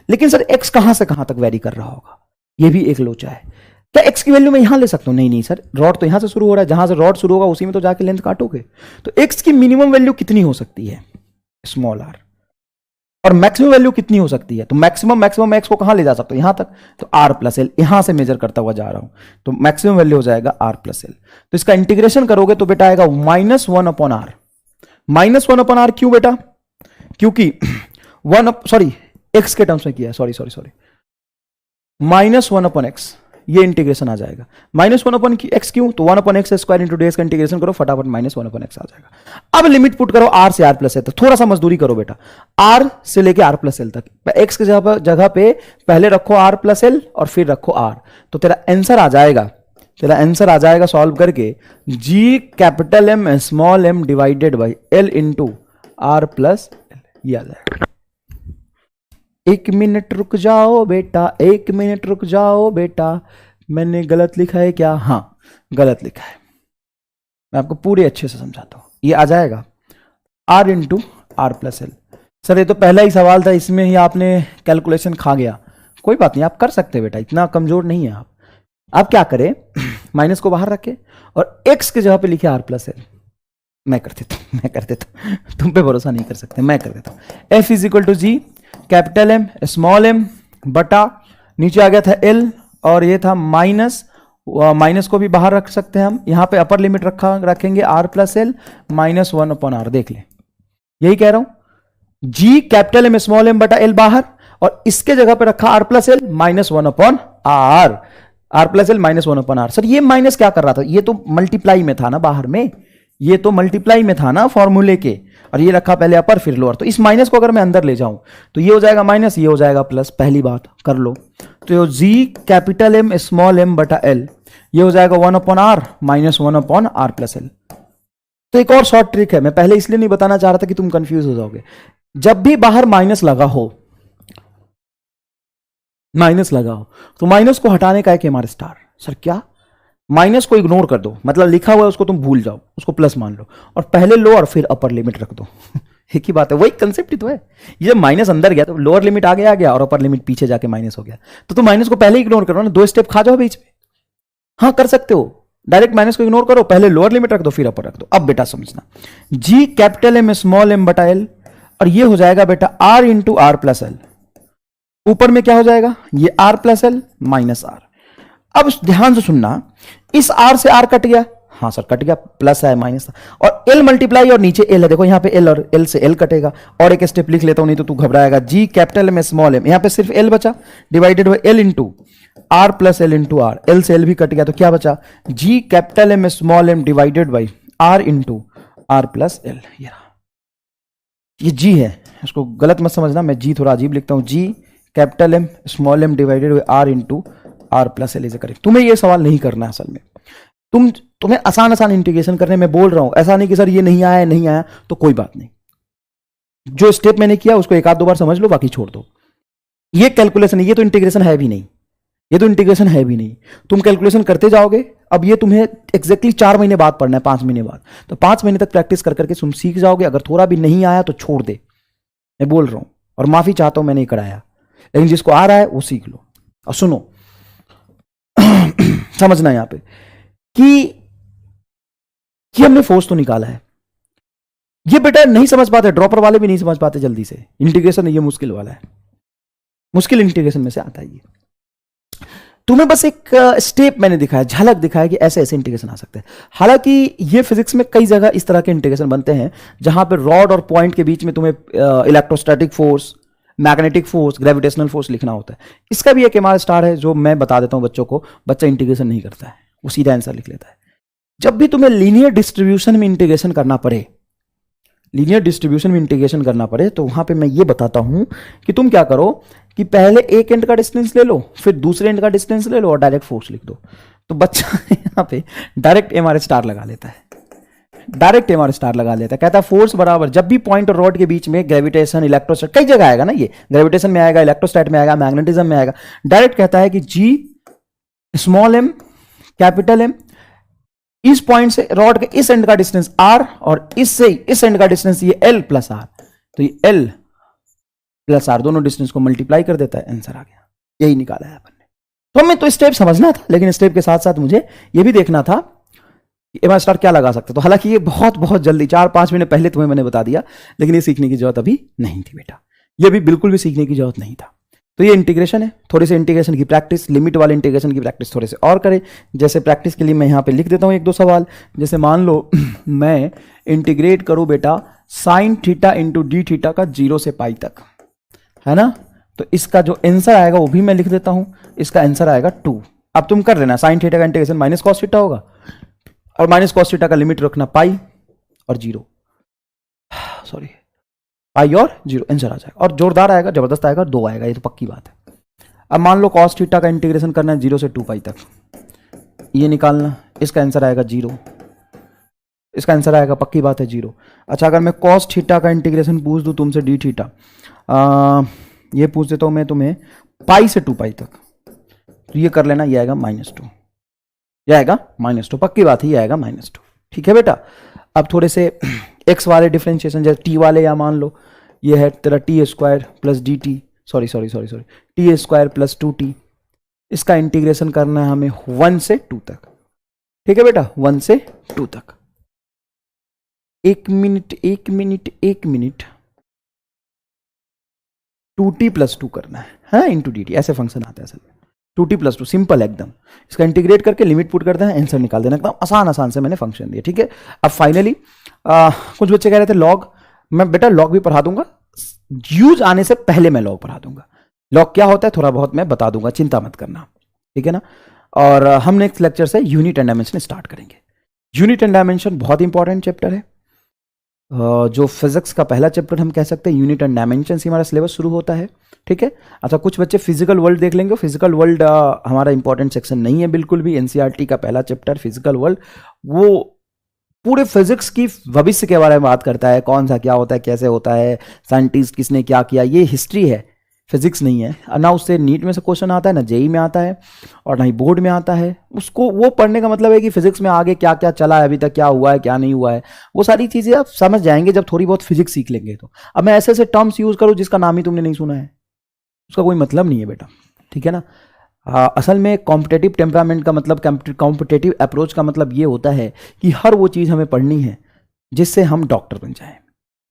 Speaker 1: लेकिन सर x कहां से कहां तक वेरी कर रहा होगा, ये भी एक लोचा है। क्या x की वैल्यू मैं यहां ले सकता हूं, नहीं नहीं सर, रॉड तो यहां से शुरू हो रहा है, जहां से रॉड शुरू होगा उसी में तो जाके लेंथ काटोगे। तो x की मिनिमम वैल्यू कितनी हो सकती है, स्मॉल r, और मैक्सिमम वैल्यू कितनी हो सकती है, तो मैक्सिमम x को कहां ले जा सकते हो, यहां तक, तो r प्लस एल, यहां से मेजर करता हुआ जा रहा हूं, तो मैक्सिमम वैल्यू हो जाएगा r प्लस एल। तो इसका इंटीग्रेशन करोगे तो बेटा आएगा -1 अपॉन r, -1 अपॉन r, क्यों बेटा, क्योंकि x के टर्म्स में किया, sorry sorry sorry, -1 upon x, ये इंटीग्रेशन आ जाएगा -1/x क्यों, तो 1/x² इंटू ds का इंटीग्रेशन करो, फटाफट -1/x आ जाएगा। अब लिमिट पुट करो r से r प्लस l तक, थोड़ा सा मजदूरी करो बेटा, r से लेके r प्लस l तक, x की जगह पे पहले रखो r प्लस l और फिर रखो r, तो तेरा आंसर आ जाएगा सॉल्व करके g capital M small m divided by l into r plus l, ये आ जाएगा। 1 मिनट रुक जाओ बेटा, 1 मिनट रुक जाओ बेटा, मैंने गलत लिखा है क्या, हाँ गलत लिखा है, मैं आपको पूरे अच्छे से समझाता हूं। ये आ जाएगा r into r plus l. Sir ये तो पहला ही सवाल था, इसमें ही आपने कैलकुलेशन खा गया, कोई बात नहीं, आप कर सकते हैं बेटा, इतना कमजोर नहीं है आप क्या करें, माइनस को बाहर रखे और x की जगह पे लिखे r प्लस एल। मैं कर देता हूं, तुम पे भरोसा नहीं कर सकते, मैं कर देता हूं। f is equal to g capital M small m बटा, नीचे आ गया था l और ये था माइनस को भी बाहर रख सकते हैं हम, यहां पे अपर लिमिट रखेंगे r प्लस एल -1/r, देख ले यही कह रहा हूं, g capital M small m बटा l बाहर और इसके जगह पे रखा r plus L -1/r, r plus L -1/r। Sir ये माइनस क्या कर रहा था, ये तो मल्टीप्लाई में था ना, बाहर में ये तो मल्टीप्लाई में था ना फॉर्मूले के, और ये रखा पहले अपर फिर लोअर, तो इस माइनस को अगर मैं अंदर ले जाऊं तो ये हो जाएगा माइनस, ये हो जाएगा प्लस, पहली बात कर लो, तो g capital M small m बटा l ये हो जाएगा 1/r -1/r प्लस l। तो एक और शॉर्ट ट्रिक है, मैं पहले इसलिए नहीं बताना चाह रहा था कि तुम कंफ्यूज हो जाओगे, जब भी बाहर माइनस लगा हो तो माइनस को हटाने का एक MR स्टार। सर क्या, माइनस को इग्नोर कर दो, मतलब लिखा हुआ है उसको तुम भूल जाओ, उसको प्लस मान लो और पहले लोअर फिर अपर लिमिट रख दो एक ही बात है, वही कंसेप्ट ही तो है। ये जब माइनस अंदर गया तो लोअर लिमिट आगे आ गया और अपर लिमिट पीछे जाके माइनस हो गया, तो तुम माइनस को पहले इग्नोर करो ना, 2 स्टेप खा जाओ बीच में। हाँ कर सकते हो, डायरेक्ट माइनस को इग्नोर करो, पहले लोअर लिमिट रख दो फिर अपर रख दो। अब बेटा समझना, g capital M small m बटा l और ये हो जाएगा बेटा r into r plus l, ऊपर में क्या हो जाएगा, ये r plus l minus r। अब ध्यान से सुनना, इस r से r कट गया, हाँ सर कट गया, प्लस है माइनस था, और l मल्टीप्लाई और नीचे l है, देखो यहाँ पे l और l से l कटेगा, और एक स्टेप लिख लेता हूं नहीं तो तू घबराएगा, g capital M small m, यहाँ पे सिर्फ l बचा divided by l into r plus l into r, l से l भी कट गया तो क्या बचा, g capital M small m divided by r into r plus l। ये g है, इसको गलत मत समझना, मैं g थोड़ा अजीब लिखता हूं, g capital M small m divided by r into r plus l is correct. तुम्हें ये सवाल नहीं करना है असल में, तुम्हें आसान इंटीग्रेशन करने में बोल रहा हूं, ऐसा नहीं कि सर ये नहीं आया तो कोई बात नहीं, जो स्टेप मैंने किया उसको एक आध दो बार समझ लो, बाकी छोड़ दो। ये कैलकुलेशन है, ये तो इंटीग्रेशन है भी नहीं, तुम कैलकुलेशन करते जाओगे। अब ये तुम्हें एग्जैक्टली 4 महीने बाद पढ़ना है, 5 महीने बाद, तो 5 महीने तक प्रैक्टिस कर करके तुम सीख जाओगे। अगर थोड़ा भी नहीं आया तो छोड़ दे, मैं बोल रहा हूं, और माफी चाहता हूं मैं नहीं कराया, लेकिन जिसको आ रहा है वो सीख लो। और सुनो समझना यहां पे कि हमने फोर्स तो निकाला है, ये बेटा नहीं समझ पाते, ड्रॉपर वाले भी नहीं समझ पाते जल्दी से इंटीग्रेशन, ये मुश्किल वाला है, मुश्किल इंटीग्रेशन में से आता है ये। तुम्हें बस एक स्टेप मैंने दिखाया, झलक दिखाया कि ऐसे ऐसे इंटीग्रेशन आ सकते हैं। हालांकि ये फिजिक्स में कई जगह इस तरह के इंटीग्रेशन बनते हैं जहां पर रॉड और पॉइंट के बीच में तुम्हें electrostatic force, magnetic force, gravitational force लिखना होता है। इसका भी एक MR स्टार है जो मैं बता देता हूं बच्चों को, बच्चा इंटीग्रेशन नहीं करता है, वो सीधा आंसर लिख लेता है। जब भी तुम्हें लीनियर डिस्ट्रीब्यूशन में इंटीग्रेशन करना पड़े, तो वहां पे मैं ये बताता हूं कि तुम क्या करो कि पहले एक एंड का डिस्टेंस ले लो, फिर दूसरे एंड का डिस्टेंस ले लो और डायरेक्ट फोर्स लिख दो। तो बच्चा यहां पे डायरेक्ट MR स्टार लगा लेता है, कहता है फोर्स बराबर, जब भी पॉइंट और रॉड के बीच में ग्रेविटेशन, इलेक्ट्रोस्टैट, कई जगह आएगा ना, ये ग्रेविटेशन में आएगा, इलेक्ट्रोस्टैट में आएगा, मैग्नेटिज्म में आएगा, डायरेक्ट कहता है कि जी स्मॉल m कैपिटल M, इस पॉइंट से रॉड के इस एंड का डिस्टेंस r और इससे इस एंड का डिस्टेंस ये l प्लस r, तो ये l प्लस r दोनों डिस्टेंस को मल्टीप्लाई कर देता है, आंसर आ गया। यही निकाला है अपन ने। तो हमें तो स्टेप समझना था, लेकिन स्टेप के साथ साथ मुझे ये भी देखना था कि MR स्टार क्या लगा सकते। तो हालांकि ये बहुत जल्दी 4-5 महीने पहले तुम्हें मैंने बता दिया, लेकिन ये सीखने की जरूरत अभी नहीं थी बेटा, ये भी बिल्कुल भी सीखने की जरूरत नहीं था। तो ये इंटीग्रेशन है, थोड़ी सी इंटीग्रेशन की प्रैक्टिस, लिमिट वाले इंटीग्रेशन की प्रैक्टिस थोड़े से और करें। जैसे प्रैक्टिस के लिए मैं यहाँ पे लिख देता हूँ 1-2 सवाल। जैसे मान लो मैं इंटीग्रेट करूँ बेटा sine theta into D theta का 0 से पाई तक, है ना, तो इसका जो आंसर आएगा वो भी मैं लिख देता हूँ, इसका आंसर आएगा 2। अब तुम कर लेना, साइन थीटा का इंटीग्रेशन माइनस कॉस थीटा होगा और माइनस कॉस थीटा का लिमिट रखना पाई और 0, सॉरी पाई और 0, आंसर आ जाएगा और जोरदार आएगा, जबरदस्त आएगा, 2 आएगा, ये तो पक्की बात है। अब मान लो कॉस थीटा का इंटीग्रेशन करना है 0 से 2 पाई तक, ये निकालना, इसका आंसर आएगा 0, इसका आंसर आएगा पक्की बात है 0। अच्छा अगर मैं कॉस थीटा का इंटीग्रेशन पूछ दूं तुमसे डी थीटा, ये पूछ देता हूं मैं तुम्हें पाई से 2 पाई तक, तो ये कर लेना, ये आएगा -2, ये आएगा -2, पक्की बात है ये आएगा -2। ठीक है बेटा। अब थोड़े से x वाले डिफरेंशिएशन, जैसे t वाले, या मान लो ये है तेरा t square plus D T, sorry T square plus 2t, इसका इंटीग्रेशन करना है हमें 1 से 2 तक। ठीक है बेटा, 1 से 2 तक। एक मिनट 2t प्लस 2 करना है, हाँ, इंटू डी टी, ऐसे फंक्शन आता है असल में। 2t प्लस 2 सिंपल एकदम, इसका इंटीग्रेट करके लिमिट पुट करते हैं, आंसर निकाल देना, एकदम आसान से मैंने फंक्शन दिया। ठीक है। अब फाइनली कुछ बच्चे कह रहे थे लॉग, मैं बेटा लॉग भी पढ़ा दूंगा, यूज आने से पहले मैं लॉग पढ़ा दूंगा। लॉग क्या होता है थोड़ा बहुत मैं बता दूंगा, चिंता मत करना। ठीक है ना। और हम नेक्स्ट लेक्चर से यूनिट एंड डायमेंशन स्टार्ट करेंगे। यूनिट एंड डायमेंशन बहुत इंपॉर्टेंट चैप्टर है, जो फिजिक्स का पहला चैप्टर हम कह सकते हैं, यूनिट एंड डायमेंशन से हमारा सिलेबस शुरू होता है। ठीक है। अच्छा कुछ बच्चे फिजिकल वर्ल्ड देख लेंगे, फिजिकल वर्ल्ड हमारा इंपॉर्टेंट सेक्शन नहीं है बिल्कुल भी, एनसीईआरटी का पहला चैप्टर फिजिकल वर्ल्ड, वो पूरे फिजिक्स की भविष्य के बारे में बात करता है, कौन सा क्या होता है, कैसे होता है, साइंटिस्ट किसने क्या किया, ये हिस्ट्री है, फिजिक्स नहीं है ना। उससे नीट में से क्वेश्चन आता है, ना जेई में आता है और ना ही बोर्ड में आता है। उसको वो पढ़ने का मतलब है कि फिजिक्स में आगे क्या क्या चला है, अभी तक क्या हुआ है क्या नहीं हुआ है, वो सारी चीज़ें आप समझ जाएंगे जब थोड़ी बहुत फिजिक्स सीख लेंगे। तो अब मैं ऐसे ऐसे टर्म्स यूज़ करूँ जिसका नाम ही तुमने नहीं सुना है, उसका कोई मतलब नहीं है बेटा। ठीक है ना। असल में कॉम्पिटेटिव टेम्परामेंट का मतलब, कॉम्पिटेटिव अप्रोच का मतलब ये होता है कि हर वो चीज़ हमें पढ़नी है जिससे हम डॉक्टर बन जाएं।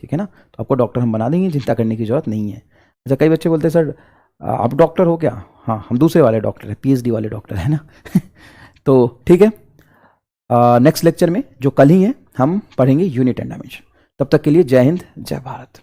Speaker 1: ठीक है ना। तो आपको डॉक्टर हम बना देंगे, चिंता करने की जरूरत नहीं है। अच्छा कई बच्चे बोलते हैं सर आप डॉक्टर हो क्या? हाँ, हम दूसरे वाले डॉक्टर हैं, पीएचडी वाले डॉक्टर है ना। तो ठीक है, नेक्स्ट लेक्चर में जो कल ही है हम पढ़ेंगे यूनिट एंड डायमेंशन। तब तक के लिए जय हिंद, जय भारत।